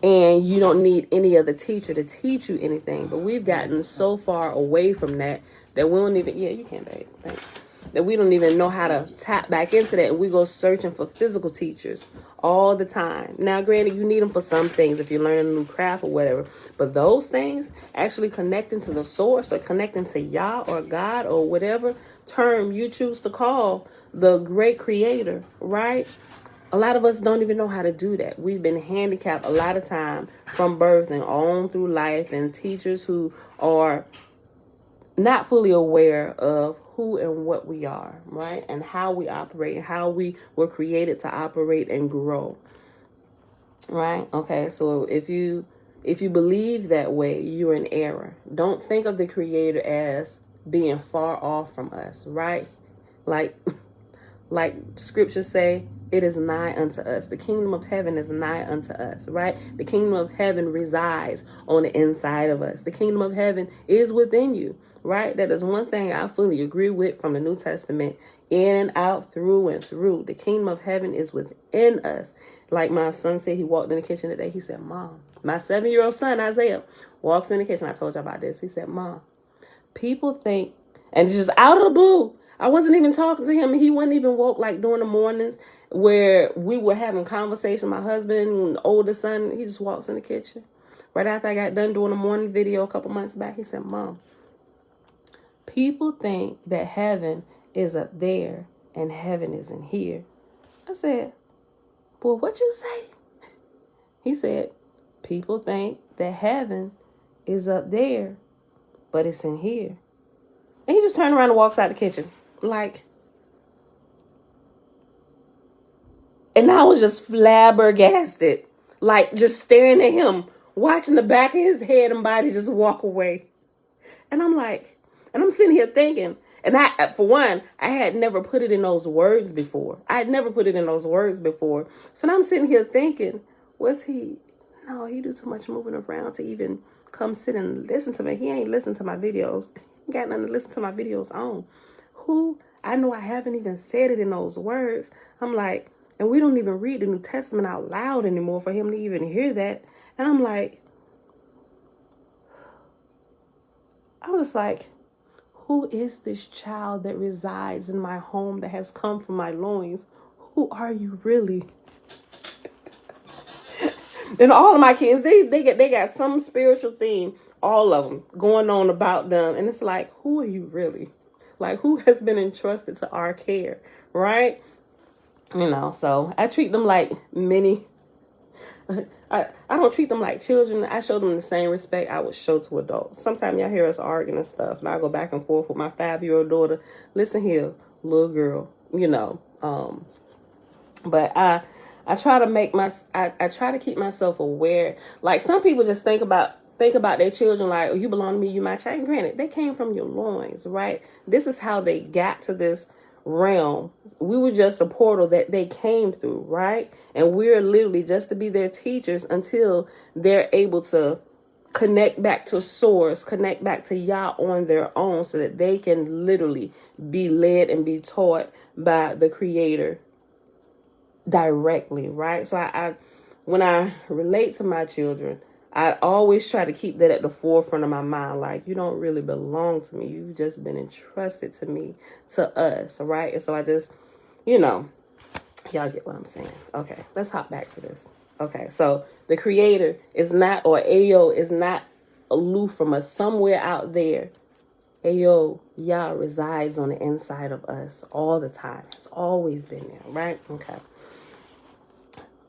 And you don't need any other teacher to teach you anything. But we've gotten so far away from that we don't even, yeah, you can, babe, thanks. That we don't even know how to tap back into that. And we go searching for physical teachers all the time. Now, granted, you need them for some things if you're learning a new craft or whatever. But those things, actually connecting to the source or connecting to Yah or God or whatever term you choose to call the great Creator, right? A lot of us don't even know how to do that. We've been handicapped a lot of time from birth and on through life, and teachers who are not fully aware of who and what we are, right? And how we operate and how we were created to operate and grow. Right? Okay, so if you believe that way, you're in error. Don't think of the Creator as being far off from us, right? Like scriptures say, it is nigh unto us. The kingdom of heaven is nigh unto us, right? The kingdom of heaven resides on the inside of us. The kingdom of heaven is within you, right? That is one thing I fully agree with from the New Testament, in and out, through and through. The kingdom of heaven is within us. Like my son said, he walked in the kitchen today. He said, Mom, my 7-year-old son, Isaiah, walks in the kitchen. I told you about this. He said, Mom, people think, and it's just out of the blue. I wasn't even talking to him. He wasn't even woke like during the mornings where we were having conversation. My husband, oldest son, he just walks in the kitchen. Right after I got done doing a morning video a couple months back, he said, Mom, people think that heaven is up there and heaven is in here. I said, well, what you say? He said, people think that heaven is up there, but it's in here. And he just turned around and walks out the kitchen. And I was just flabbergasted, just staring at him, watching the back of his head and body just walk away. And I'm sitting here thinking, and for one, I had never put it in those words before. So now I'm sitting here thinking, no, he do too much moving around to even come sit and listen to me. He ain't listen to my videos. He got nothing to listen to my videos on. I know I haven't even said it in those words. I'm like, and we don't even read the New Testament out loud anymore for him to even hear that. And I'm just like, who is this child that resides in my home that has come from my loins? Who are you really? And all of my kids, they got some spiritual theme, all of them, going on about them. And it's like, who are you really? Who has been entrusted to our care, right? So I treat them like I don't treat them like children. I show them the same respect I would show to adults. Sometimes y'all hear us arguing and stuff, and I go back and forth with my 5-year-old daughter. Listen here, little girl, but I try to I try to keep myself aware. Some people just think about their children like, oh, you belong to me, you my child. And granted, they came from your loins, right? This is how they got to this realm. We were just a portal that they came through, right? And we're literally just to be their teachers until they're able to connect back to source, connect back to Yah on their own, so that they can literally be led and be taught by the Creator directly, right? So I when I relate to my children, I always try to keep that at the forefront of my mind. You don't really belong to me. You've just been entrusted to us, right? And so I just, y'all get what I'm saying. Okay, let's hop back to this. Okay, so the Creator is not, or Ayo is not aloof from us somewhere out there. Ayo, Yah resides on the inside of us all the time. It's always been there, right? Okay.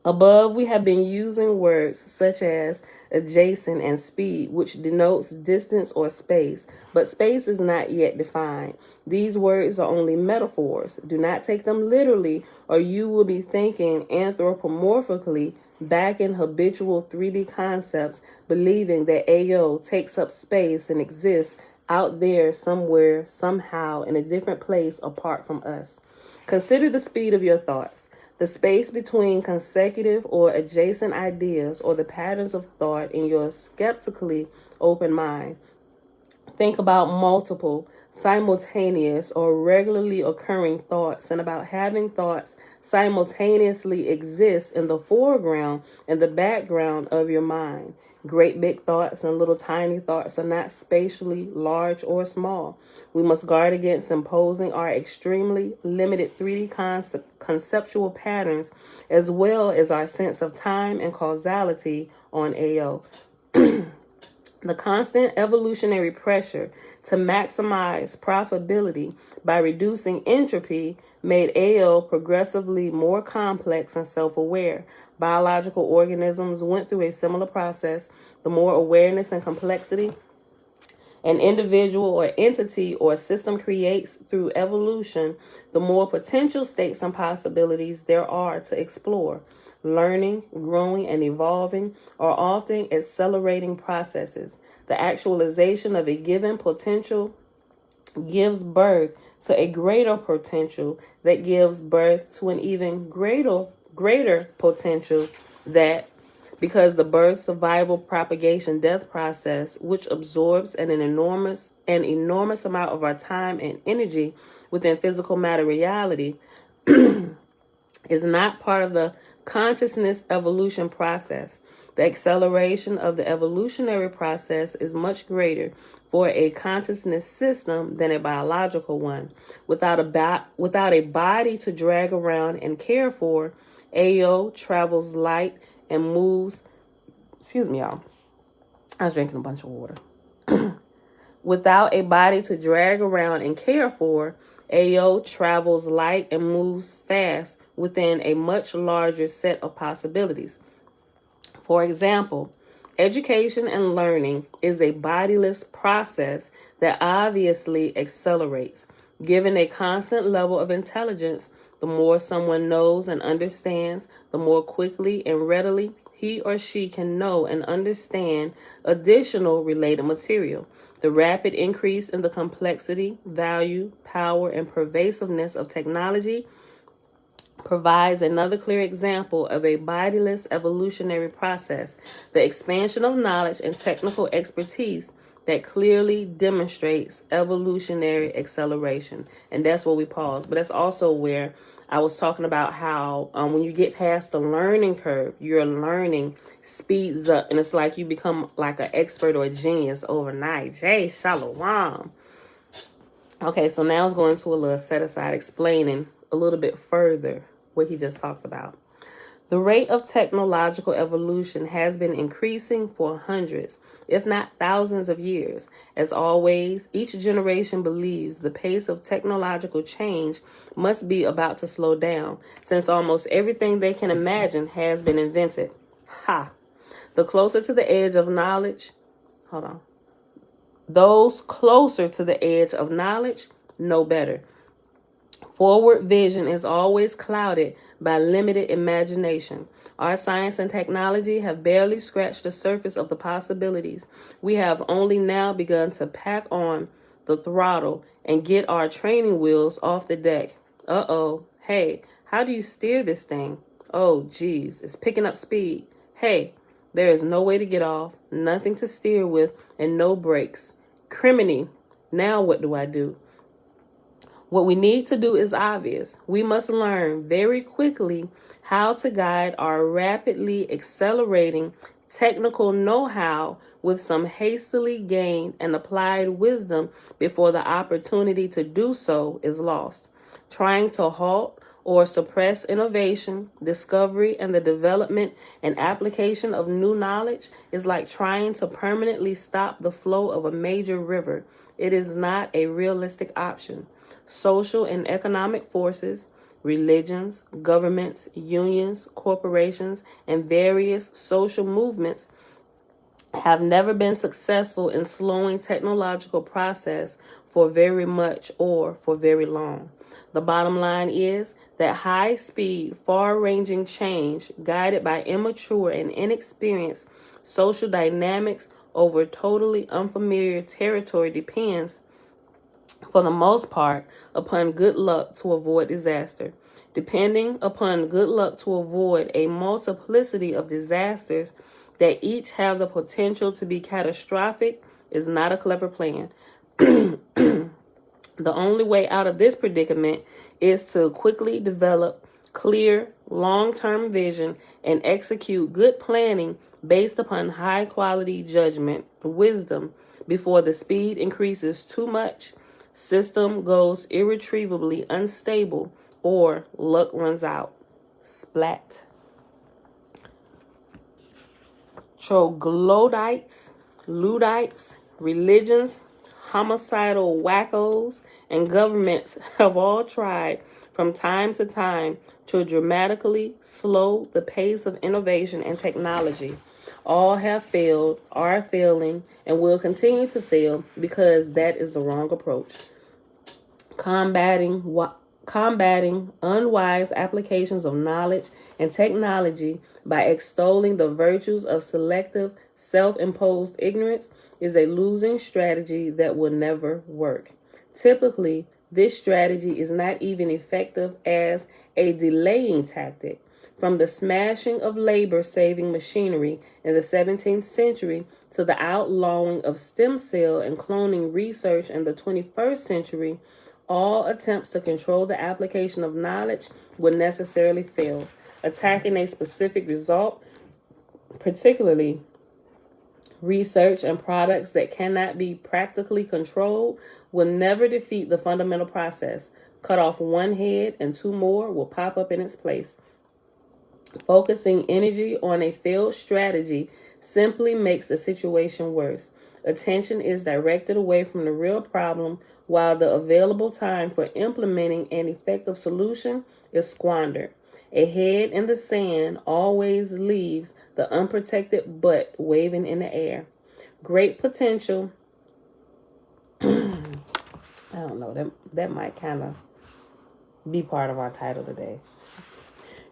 Above, we have been using words such as adjacent and speed, which denotes distance or space, but space is not yet defined. These words are only metaphors. Do not take them literally, or you will be thinking anthropomorphically back in habitual 3D concepts, believing that Ayo takes up space and exists out there somewhere, somehow, in a different place apart from us. Consider the speed of your thoughts. The space between consecutive or adjacent ideas, or the patterns of thought in your skeptically open mind. Think about multiple, simultaneous, or regularly occurring thoughts, and about having thoughts simultaneously exist in the foreground and the background of your mind. Great big thoughts and little tiny thoughts are not spatially large or small. We must guard against imposing our extremely limited 3D conceptual patterns, as well as our sense of time and causality on Ayo. The constant evolutionary pressure to maximize profitability by reducing entropy made Ayo progressively more complex and self-aware. Biological organisms went through a similar process. The more awareness and complexity an individual or entity or system creates through evolution, the more potential states and possibilities there are to explore. Learning, growing, and evolving are often accelerating processes. The actualization of a given potential gives birth to a greater potential that gives birth to an even greater potential that, because the birth, survival, propagation, death process, which absorbs an enormous amount of our time and energy within physical matter reality, is not part of the consciousness evolution process. The acceleration of the evolutionary process is much greater for a consciousness system than a biological one. Without a body to drag around and care for, AO travels light and moves. Excuse me, y'all. I was drinking a bunch of water. Without a body to drag around and care for, AO travels light and moves fast within a much larger set of possibilities. For example, education and learning is a bodiless process that obviously accelerates. Given a constant level of intelligence, the more someone knows and understands, the more quickly and readily he or she can know and understand additional related material. The rapid increase in the complexity, value, power, and pervasiveness of technology provides another clear example of a bodiless evolutionary process, the expansion of knowledge and technical expertise that clearly demonstrates evolutionary acceleration. And that's where we pause. But that's also where I was talking about how when you get past the learning curve, your learning speeds up, and it's like you become like an expert or a genius overnight. Jay Shalom. Okay, so now it's going to a little set aside explaining a little bit further what he just talked about. The rate of technological evolution has been increasing for hundreds, if not thousands of years. As always, each generation believes the pace of technological change must be about to slow down, since almost everything they can imagine has been invented. Ha! The closer to the edge of knowledge, those closer to the edge of knowledge know better. Forward vision is always clouded by limited imagination. Our science and technology have barely scratched the surface of the possibilities. We have only now begun to pack on the throttle and get our training wheels off the deck. Uh-oh. Hey, how do you steer this thing? Oh, geez, it's picking up speed. Hey, there is no way to get off, nothing to steer with, and no brakes. Criminy. Now what do I do? What we need to do is obvious. We must learn very quickly how to guide our rapidly accelerating technical know-how with some hastily gained and applied wisdom before the opportunity to do so is lost. Trying to halt or suppress innovation, discovery, and the development and application of new knowledge is like trying to permanently stop the flow of a major river. It is not a realistic option. Social and economic forces, religions, governments, unions, corporations, and various social movements have never been successful in slowing technological process for very much or for very long. The bottom line is that high-speed, far-ranging change guided by immature and inexperienced social dynamics over totally unfamiliar territory depends, for the most part, upon good luck to avoid disaster. Depending upon good luck to avoid a multiplicity of disasters that each have the potential to be catastrophic is not a clever plan. The only way out of this predicament is to quickly develop clear, long-term vision and execute good planning based upon high-quality judgment, wisdom, before the speed increases too much, system goes irretrievably unstable, or luck runs out. Splat. Troglodytes, Luddites, religions, homicidal wackos, and governments have all tried from time to time to dramatically slow the pace of innovation and technology. All have failed, are failing, and will continue to fail because that is the wrong approach. Combating unwise applications of knowledge and technology by extolling the virtues of selective, self-imposed ignorance is a losing strategy that will never work. Typically, this strategy is not even effective as a delaying tactic. From the smashing of labor-saving machinery in the 17th century to the outlawing of stem cell and cloning research in the 21st century, all attempts to control the application of knowledge would necessarily fail. Attacking a specific result, particularly research and products that cannot be practically controlled, will never defeat the fundamental process. Cut off one head and two more will pop up in its place. Focusing energy on a failed strategy simply makes the situation worse. Attention is directed away from the real problem while the available time for implementing an effective solution is squandered. A head in the sand always leaves the unprotected butt waving in the air. Great potential. I don't know, that might kind of be part of our title today.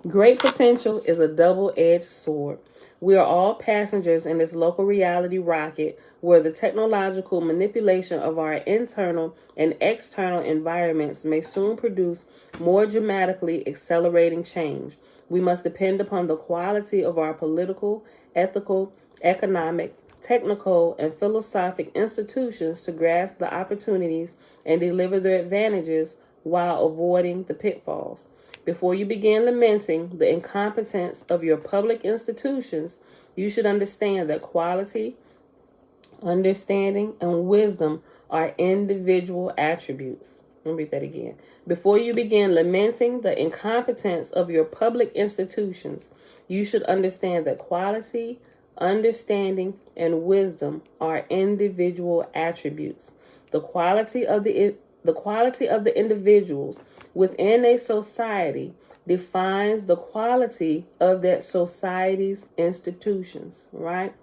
Great potential is a double-edged sword. We are all passengers in this local reality rocket where the technological manipulation of our internal and external environments may soon produce more dramatically accelerating change. We must depend upon the quality of our political, ethical, economic, technical, and philosophic institutions to grasp the opportunities and deliver their advantages while avoiding the pitfalls. Before you begin lamenting the incompetence of your public institutions, you should understand that quality, understanding, and wisdom are individual attributes. Let me read that again. Before you begin lamenting the incompetence of your public institutions, you should understand that quality, understanding, and wisdom are individual attributes. The quality of the individuals within a society defines the quality of that society's institutions, right?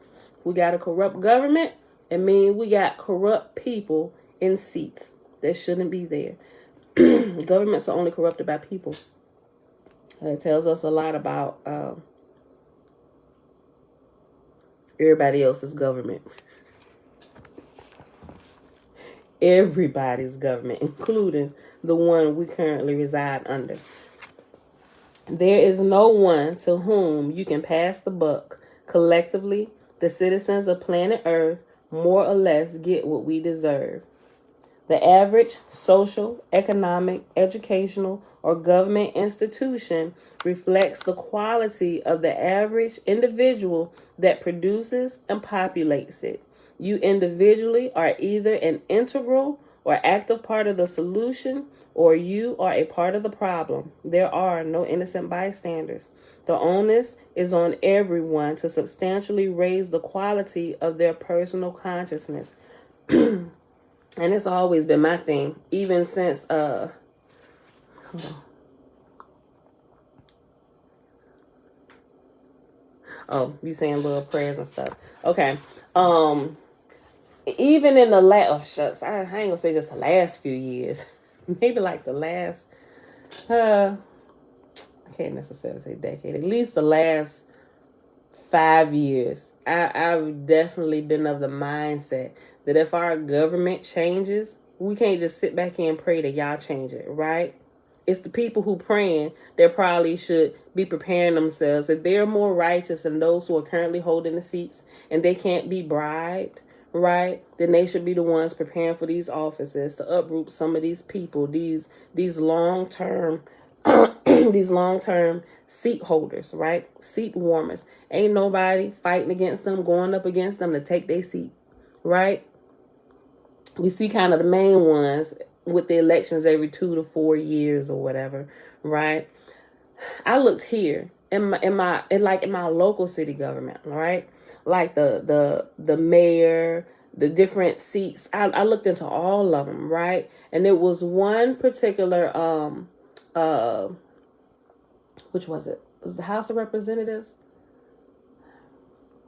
We got a corrupt government, it means we got corrupt people in seats that shouldn't be there. Governments are only corrupted by people. It tells us a lot about everybody else's government. Everybody's government, including the one we currently reside under. There is no one to whom you can pass the buck. Collectively, the citizens of planet Earth more or less get what we deserve. The average social, economic, educational, or government institution reflects the quality of the average individual that produces and populates it. You individually are either an integral or active part of the solution, or you are a part of the problem. There are no innocent bystanders. The onus is on everyone to substantially raise the quality of their personal consciousness. And it's always been my thing, even since hold on. Oh, you saying little prayers and stuff. Okay. Even in the last, I ain't gonna say just the last few years, maybe like the last, I can't necessarily say decade, at least the last 5 years, I've definitely been of the mindset that if our government changes, we can't just sit back here and pray that y'all change it, right? It's the people who praying that probably should be preparing themselves. If they're more righteous than those who are currently holding the seats and they can't be bribed, right, then they should be the ones preparing for these offices to uproot some of these people, these long-term these long-term seat holders, right, seat warmers. Ain't nobody fighting against them, going up against them to take their seat, right? We see kind of the main ones with the elections every 2 to 4 years or whatever, right? I looked here in my local city government, right? Like the mayor, the different seats. I looked into all of them, right? And it was one particular which was it? Was the House of Representatives?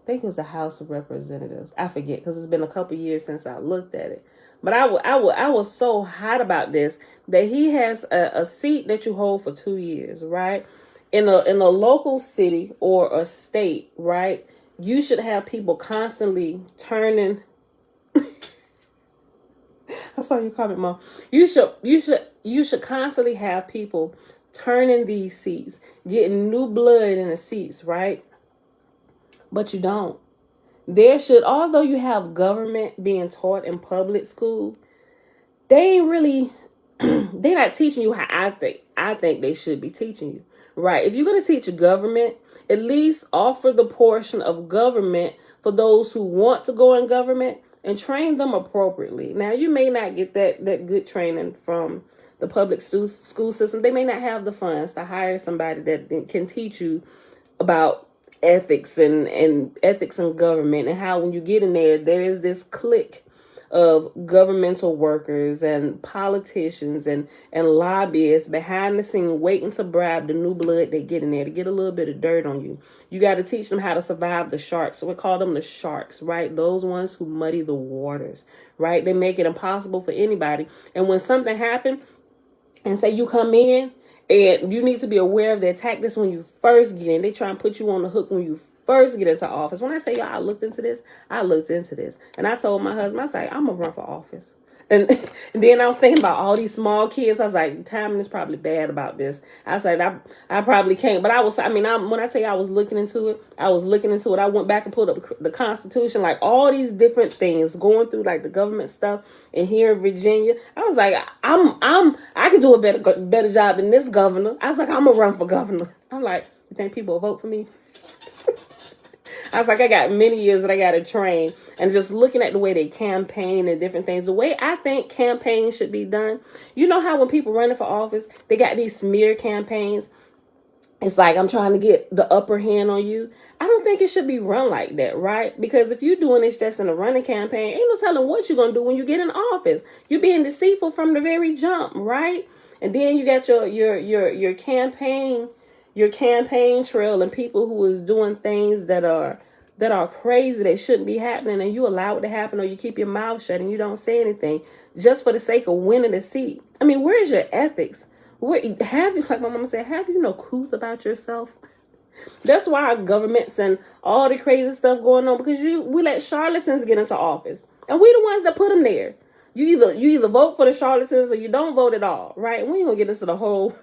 I think it was the House of Representatives. I forget because it's been a couple years since I looked at it. But I was so hot about this that he has a seat that you hold for 2 years, right? In a local city or a state, right? You should have people constantly turning. I saw your comment, Mom. You should constantly have people turning these seats, getting new blood in the seats, right? But you don't. Although you have government being taught in public school, they ain't really, they're not teaching you how I think they should be teaching you, right? If you're going to teach government, at least offer the portion of government for those who want to go in government and train them appropriately. Now, you may not get that good training from the public school system. They may not have the funds to hire somebody that can teach you about ethics and ethics in government, and how when you get in there is this clique of governmental workers and politicians and lobbyists behind the scene waiting to bribe the new blood they get in there to get a little bit of dirt on you. You got to teach them how to survive the sharks. So we call them the sharks, right? Those ones who muddy the waters, right? They make it impossible for anybody. And when something happened and say you come in, and you need to be aware of their tactics when you first get in. They try and put you on the hook when you first get into office. When I say, y'all, I looked into this. And I told my husband, I was like, I'm going to run for office. And then I was thinking about all these small kids. I was like, timing is probably bad about this. I said, I probably can't. But when I say I was looking into it, I went back and pulled up the Constitution, like all these different things going through like the government stuff. And here in Virginia, I was like, I can do a better job than this governor. I was like, I'm going to run for governor. I'm like, you think people will vote for me? I was like, I got many years that I got to train. And just looking at the way they campaign and different things, the way I think campaigns should be done. You know how when people running for office, they got these smear campaigns. It's like, I'm trying to get the upper hand on you. I don't think it should be run like that, right? Because if you're doing this just in a running campaign, ain't no telling what you're going to do when you get in office. You're being deceitful from the very jump, right? And then you got your campaign trail and people who is doing things that are crazy, that shouldn't be happening, and you allow it to happen, or you keep your mouth shut and you don't say anything just for the sake of winning a seat. I mean, where's your ethics? Like my mama said, have you no couth about yourself? That's why our governments and all the crazy stuff going on, because we let charlatans get into office, and we the ones that put them there. You either vote for the charlatans or you don't vote at all, right? We ain't gonna get into the whole.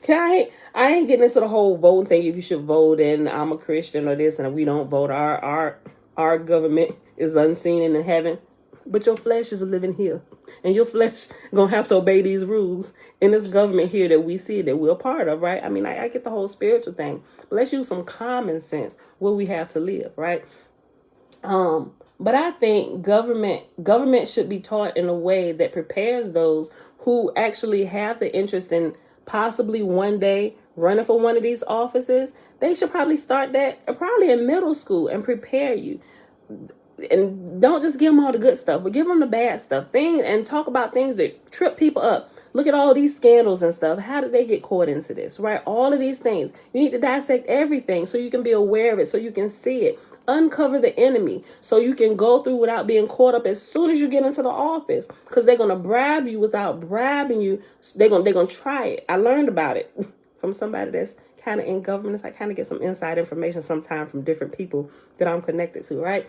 I ain't getting into the whole voting thing. If you should vote, and I'm a Christian or this, and if we don't vote, our government is unseen in heaven. But your flesh is living here, and your flesh gonna have to obey these rules in this government here that we see, that we're a part of, right? I mean, I get the whole spiritual thing, but let's use some common sense where we have to live, right? But I think government should be taught in a way that prepares those who actually have the interest in possibly one day running for one of these offices. They should probably start that probably in middle school and prepare you. And don't just give them all the good stuff, but give them the bad stuff. And talk about things that trip people up. Look at all these scandals and stuff. How did they get caught into this, right? All of these things. You need to dissect everything so you can be aware of it, so you can see it. Uncover the enemy so you can go through without being caught up as soon as you get into the office, because they're going to bribe you without bribing you. They're going to try it. I learned about it from somebody that's kind of in government. I kind of get some inside information sometimes from different people that I'm connected to, right?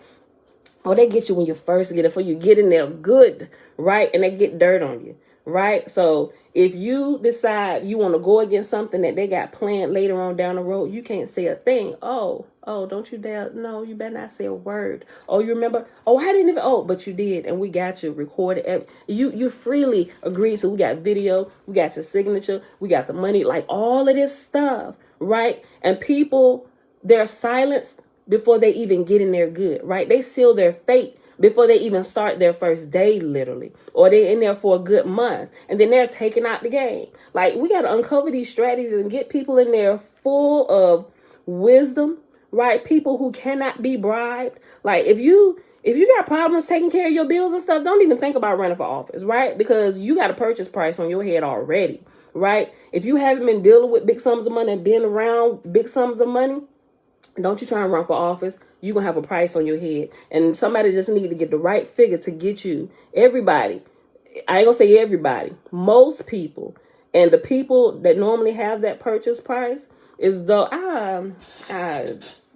Or they get you when you first get it, before you get in there good, right? And they get dirt on you, right? So if you decide you want to go against something that they got planned later on down the road, you can't say a thing. Oh, don't you dare. No, you better not say a word. Oh, you remember? Oh, I didn't even. Oh, but you did. And we got you recorded. You freely agreed. So we got video. We got your signature. We got the money, like all of this stuff, right? And people, they're silenced before they even get in there good, right? They seal their fate before they even start their first day, literally. Or they're in there for a good month, and then they're taking out the game. Like, we got to uncover these strategies and get people in there full of wisdom, right? People who cannot be bribed. Like, if you got problems taking care of your bills and stuff, don't even think about running for office, right? Because you got a purchase price on your head already, right? If you haven't been dealing with big sums of money and been around big sums of money, don't you try and run for office. you're going to have a price on your head. And somebody just need to get the right figure to get you. Everybody, I ain't going to say everybody, most people, and the people that normally have that purchase price is though,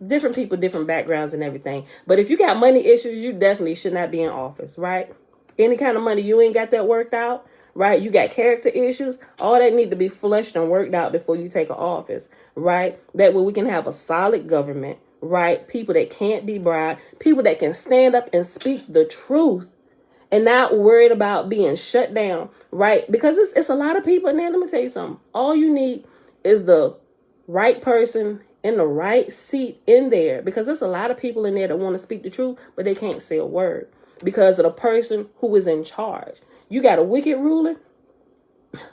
different people, different backgrounds and everything. But if you got money issues, you definitely should not be in office, right? Any kind of money, you ain't got that worked out, right? You got character issues, all that need to be flushed and worked out before you take an office, right? That way we can have a solid government, right? People that can't be bribed, people that can stand up and speak the truth and not worried about being shut down, right? Because it's a lot of people in there. Let me tell you something. All you need is the right person in the right seat in there, because there's a lot of people in there that want to speak the truth, but they can't say a word because of the person who is in charge. You got a wicked ruler,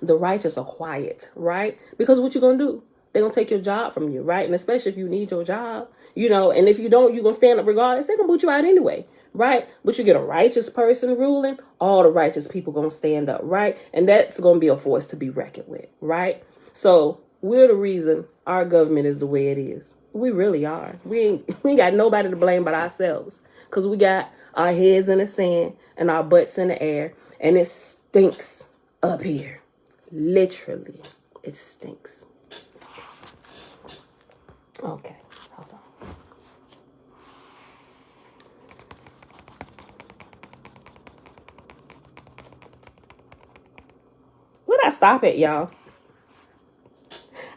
the righteous are quiet, right? Because what you gonna do? They're gonna take your job from you, right? And especially if you need your job, and if you don't, you're gonna stand up regardless. They're gonna boot you out anyway, right? But you get a righteous person ruling, all the righteous people gonna stand up, right? And that's gonna be a force to be reckoned with, right? So we're the reason our government is the way it is. We really are. We ain't got nobody to blame but ourselves, because we got our heads in the sand and our butts in the air, and it stinks up here. Literally, it stinks. Okay, hold on. Where'd I stop at, y'all?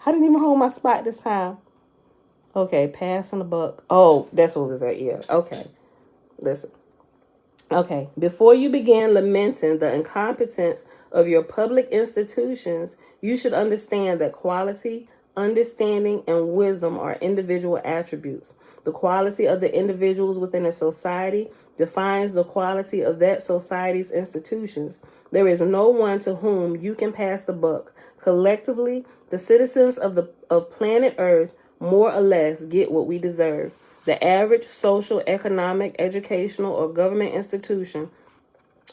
I didn't even hold my spot this time. Okay, passing the buck. Oh, that's what was that? Yeah. Okay. Listen. Okay. Before you begin lamenting the incompetence of your public institutions, you should understand that quality, understanding, and wisdom are individual attributes. The quality of the individuals within a society defines the quality of that society's institutions. There is no one to whom you can pass the buck. Collectively, the citizens of planet Earth more or less get what we deserve. The average social, economic, educational, or government institution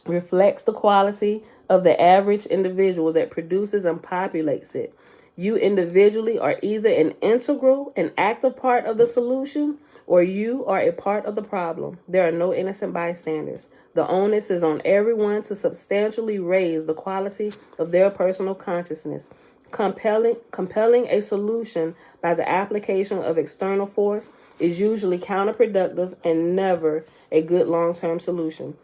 reflects the quality of the average individual that produces and populates it. You individually are either an integral, an active part of the solution, or you are a part of the problem. There are no innocent bystanders. The onus is on everyone to substantially raise the quality of their personal consciousness. Compelling a solution by the application of external force is usually counterproductive and never a good long-term solution.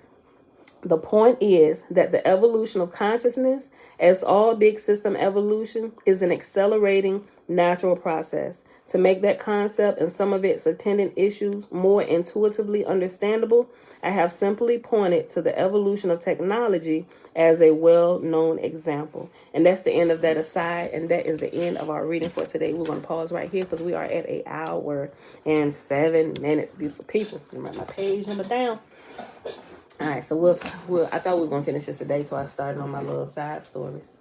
The point is that the evolution of consciousness, as all big system evolution, is an accelerating natural process. To make that concept and some of its attendant issues more intuitively understandable, I have simply pointed to the evolution of technology as a well-known example. And that's the end of that aside, and that is the end of our reading for today. We're going to pause right here because we are at 1 hour and 7 minutes. Beautiful people. Write my page number down. All right, so we'll I thought we was going to finish this today, so I started on my little side stories.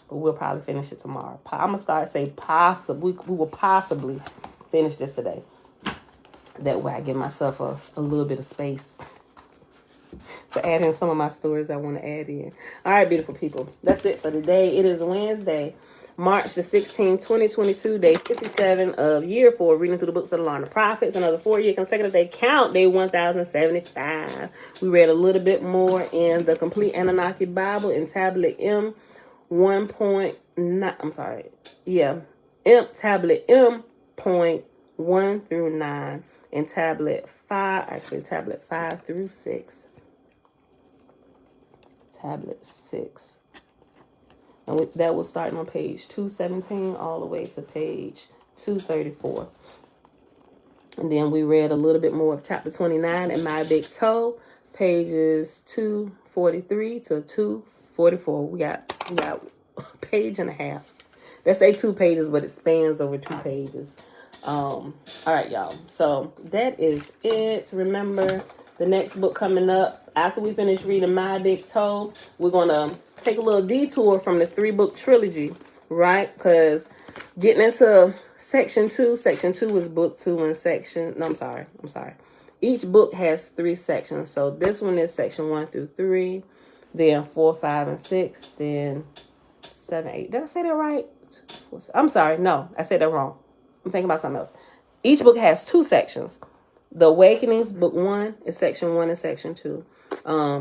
But we'll probably finish it tomorrow. I'm going to say possibly. We will possibly finish this today. That way I give myself a little bit of space to add in some of my stories I want to add in. All right, beautiful people. That's it for today. It is Wednesday, March the 16th, 2022, day 57 of year 4, reading through the books of the law and the prophets. Another 4-year consecutive day count, day 1075. We read a little bit more in the complete Annunaki Bible in tablet M 1.9. I'm sorry. Yeah. Tablet M.1 through 9 and tablet 5 through 6. Tablet 6. And that was starting on page 217 all the way to page 234. And then we read a little bit more of chapter 29 in My Big Toe, pages 243 to 244. We got a page and a half. Let's say 2 pages, but it spans over 2 pages. All right, y'all. So that is it. Remember, the next book coming up, after we finish reading My Big Toe, we're going to take a little detour from the 3-book trilogy, right? Because getting into section 2 is book 2 and section... No, I'm sorry. Each book has 3 sections. So this one is section 1 through 3, then 4, 5, and 6, then 7, 8. Did I say that right? I'm sorry. No, I said that wrong. I'm thinking about something else. Each book has 2 sections. The Awakenings, book 1 is section 1 and section 2.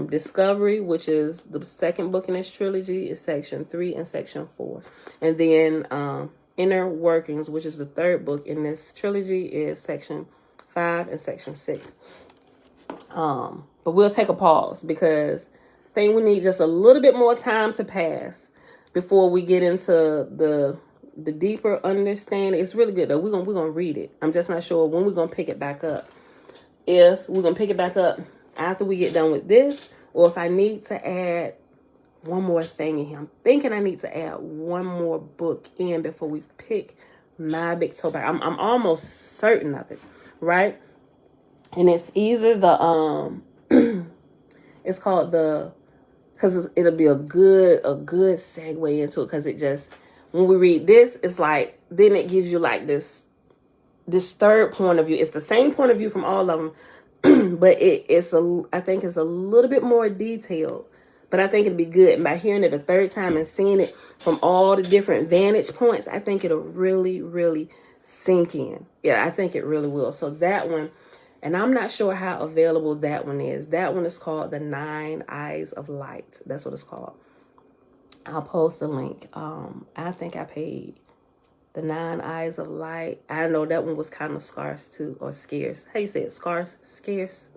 Discovery, which is the second book in this trilogy, is section 3 and section 4. And then Inner Workings, which is the third book in this trilogy, is section 5 and section 6. But we'll take a pause because I think we need just a little bit more time to pass before we get into the deeper understanding. It's really good though. We're gonna read it. I'm just not sure when we're gonna pick it back up. If we're gonna pick it back up after we get done with this, or if I need to add one more thing in here. I'm thinking I need to add one more book in before we pick my big toe back. I'm almost certain of it, right? And it's either the it's called the, because it'll be a good segue into it, because it just, when we read this, it's like, then it gives you like this third point of view. It's the same point of view from all of them, but I think it's a little bit more detailed. But I think it'd be good. And by hearing it a third time and seeing it from all the different vantage points, I think it'll really, really sink in. Yeah, I think it really will. So that one, and I'm not sure how available that one is. That one is called The 9 Eyes of Light. That's what it's called. I'll post the link. I think I paid The 9 Eyes of Light. I know that one was kind of scarce too, or scarce. How you say it? Scarce.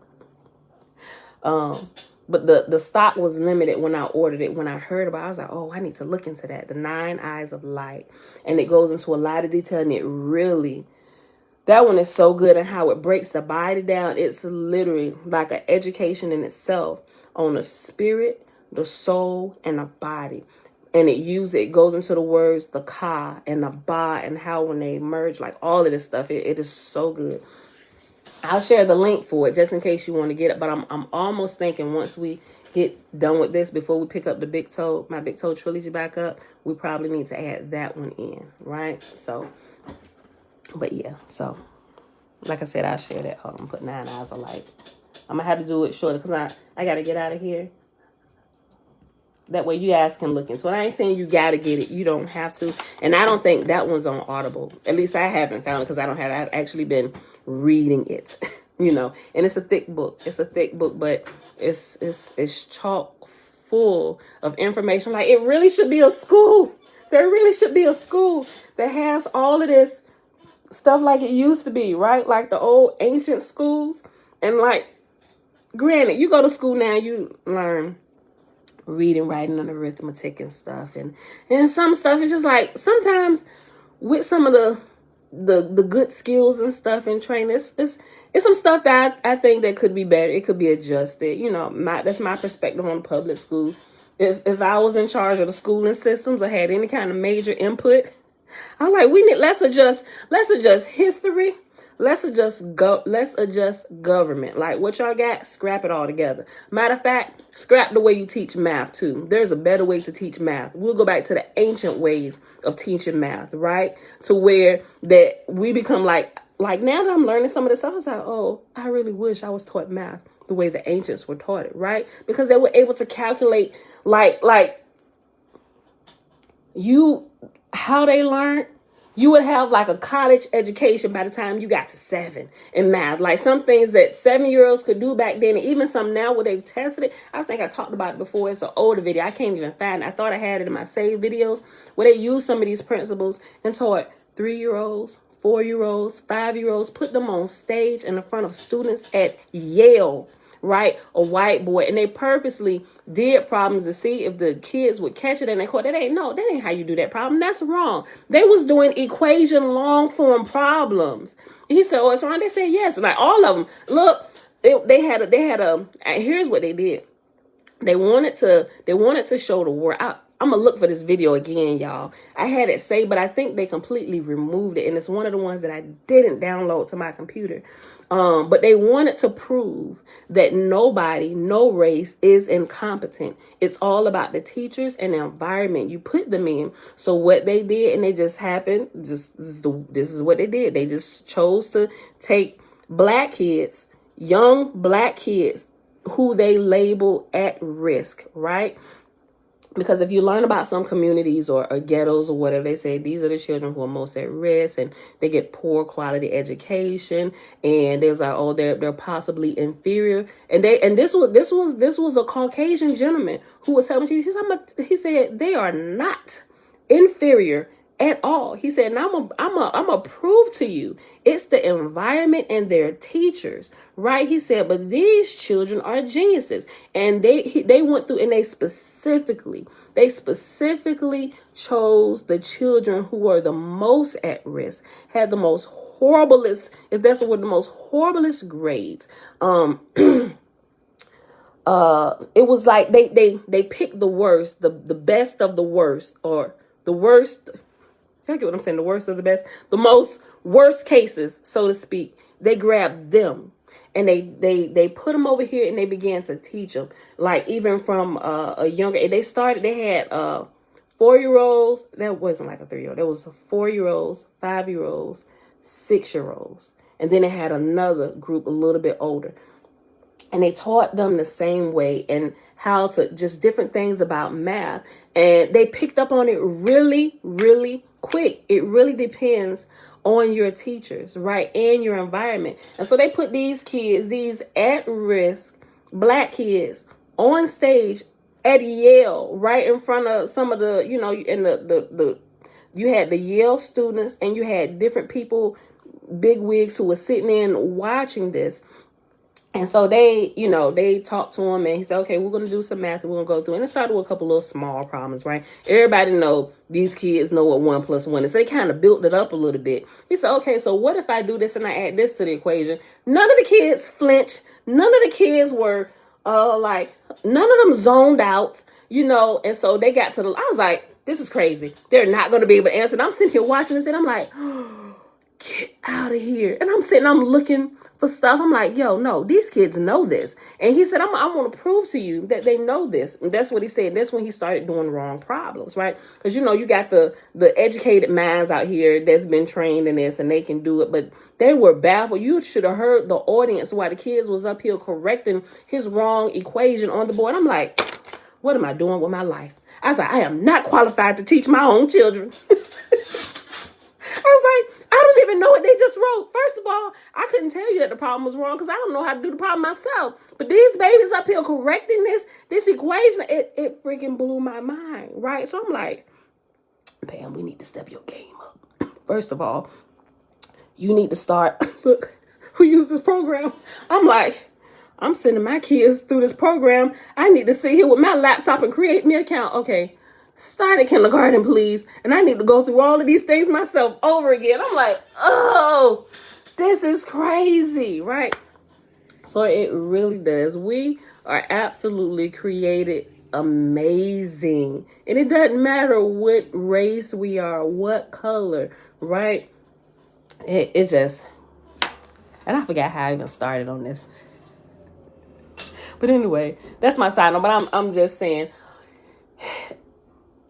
But the stock was limited when I ordered it. When I heard about it, I was like, oh, I need to look into that. The 9 Eyes of Light. And it goes into a lot of detail, and it really, that one is so good, and how it breaks the body down. It's literally like an education in itself on the spirit, the soul, and the body. And it goes into the words, the ka and the ba, and how when they merge, like all of this stuff, it is so good. I'll share the link for it just in case you want to get it. But I'm almost thinking once we get done with this, before we pick up my Big Toe trilogy back up, we probably need to add that one in, right? So, but yeah, so like I said, I'll share that. Hold on, put 9 Eyes of Light. I'm gonna have to do it shorter because I gotta get out of here. That way you guys can look into it. I ain't saying you gotta get it. You don't have to. And I don't think that one's on Audible. At least I haven't found it because I've actually been reading it, And it's a thick book. But it's chock full of information. Like, it really should be a school. There really should be a school that has all of this stuff like it used to be, right? Like the old ancient schools. And like, granted, you go to school now, you learn reading, writing, and arithmetic and stuff, and some stuff is just like, sometimes with some of the good skills and stuff and training, it's some stuff that I think that could be better. It could be adjusted. That's my perspective on public schools. If I was in charge of the schooling systems or had any kind of major input, I'm like, let's adjust history. Let's adjust government. Like, what y'all got, scrap it all together. Matter of fact, scrap the way you teach math too. There's a better way to teach math. We'll go back to the ancient ways of teaching math, right? To where that we become like now that I'm learning some of this stuff, I was like, oh, I really wish I was taught math the way the ancients were taught it, right? Because they were able to calculate how they learned. You would have like a college education by the time you got to 7 in math. Like some things that 7-year-olds could do back then, and even some now where they've tested it. I think I talked about it before. It's an older video. I can't even find it. I thought I had it in my saved videos where they use some of these principles and taught 3-year-olds, 4-year-olds, 5-year-olds, put them on stage in the front of students at Yale, right? A whiteboard. And they purposely did problems to see if the kids would catch it, and they caught. That ain't how you do that problem. That's wrong. They was doing equation long form problems. He said, oh, it's wrong. They said yes. Like all of them. Look, they had a here's what they did. They wanted to show the world. I'm going to look for this video again, y'all. I had it saved, but I think they completely removed it. And it's one of the ones that I didn't download to my computer. But they wanted to prove that nobody, no race is incompetent. It's all about the teachers and the environment you put them in. So what they did, and they just happened, this is what they did. They just chose to take black kids, young black kids, who they label at risk, right? Because if you learn about some communities or ghettos or whatever, they say these are the children who are most at risk, and they get poor quality education, and there's like, oh, they're possibly inferior. And this was a Caucasian gentleman who was telling me, he said they are not inferior at all. He said, and I'm a prove to you, it's the environment and their teachers, right? He said, but these children are geniuses, and they went through, and they specifically chose the children who were the most at risk, had the most horriblest, if that's what, the most horriblest grades. It was like they picked the worst, the best of the worst, or the worst. You get what I'm saying? The worst of the best, the most worst cases, so to speak. They grabbed them, and they put them over here, and they began to teach them, like even from a younger age. They had 4-year-olds. That wasn't like a 3-year-old. That was 4-year-olds, 5-year-olds, 6-year-olds, and then they had another group a little bit older. And they taught them the same way, and how to just different things about math. And they picked up on it really, really quick. It really depends on your teachers, right? And your environment. And so they put these kids, these at-risk Black kids, on stage at Yale, right in front of some of the, in you had the Yale students, and you had different people, big wigs, who were sitting in watching this. And so they talked to him, and he said, okay, we're going to do some math, and we're going to go through. And it started with a couple little small problems, right? Everybody know these kids know what 1 + 1 is. So they kind of built it up a little bit. He said, okay, so what if I do this and I add this to the equation? None of the kids flinched. None of the kids were none of them zoned out, And so they got to I was like, this is crazy. They're not going to be able to answer. And I'm sitting here watching this, and I'm like, get out of here. And I'm looking for stuff. I'm like, yo, no, these kids know this. And he said, I want to prove to you that they know this. And that's what he said. That's when he started doing wrong problems, right? Because, you got the educated minds out here that's been trained in this, and they can do it. But they were baffled. You should have heard the audience while the kids was up here correcting his wrong equation on the board. I'm like, what am I doing with my life? I was like, I am not qualified to teach my own children. I was like, I don't even know what they just wrote. First of all, I couldn't tell you that the problem was wrong, because I don't know how to do the problem myself. But these babies up here correcting this equation, it freaking blew my mind, right? So I'm like, Pam, we need to step your game up. First of all, you need to start. Look, who used this program? I'm like, I'm sending my kids through this program. I need to sit here with my laptop and create me an account. Okay. Start at kindergarten, please. And I need to go through all of these things myself over again. I'm like, oh, this is crazy, right? So it really does. We are absolutely created amazing. And it doesn't matter what race we are, what color, right? It just, and I forgot how I even started on this. But anyway, that's my side note. But I'm just saying,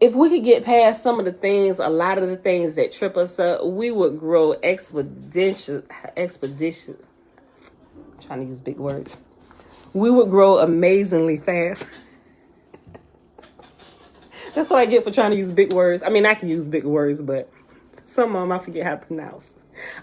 if we could get past some of the things, a lot of the things that trip us up, we would grow expedition. I'm trying to use big words. We would grow amazingly fast. That's what I get for trying to use big words. I mean, I can use big words, but some of them I forget how to pronounce.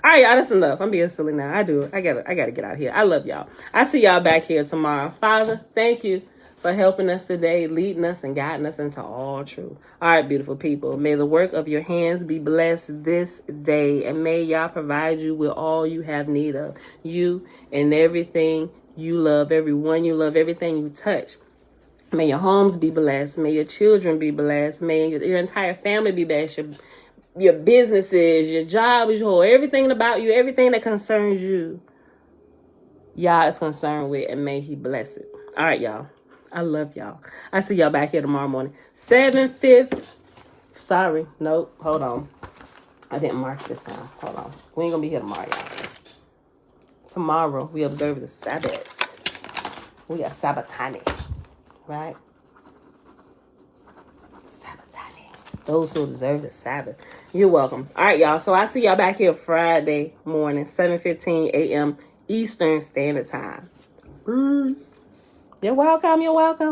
All right, y'all, that's enough. I'm being silly now. I gotta get out of here. I love y'all. I see y'all back here tomorrow. Father, thank you for helping us today, leading us and guiding us into all truth. All right, beautiful people. May the work of your hands be blessed this day, and may y'all provide you with all you have need of. You and everything you love, everyone you love, everything you touch. May your homes be blessed. May your children be blessed. May your entire family be blessed. Your businesses, your job, everything about you, everything that concerns you, y'all is concerned with, and may he bless it. All right, y'all. I love y'all. I see y'all back here tomorrow morning. 7:50. Sorry. Nope. Hold on. I didn't mark this time. Hold on. We ain't going to be here tomorrow, y'all. Tomorrow, we observe the Sabbath. We got Sabbatani. Right? Sabbatani. Those who observe the Sabbath. You're welcome. All right, y'all. So I see y'all back here Friday morning, 7:15 a.m. Eastern Standard Time. Peace. You're welcome. You're welcome.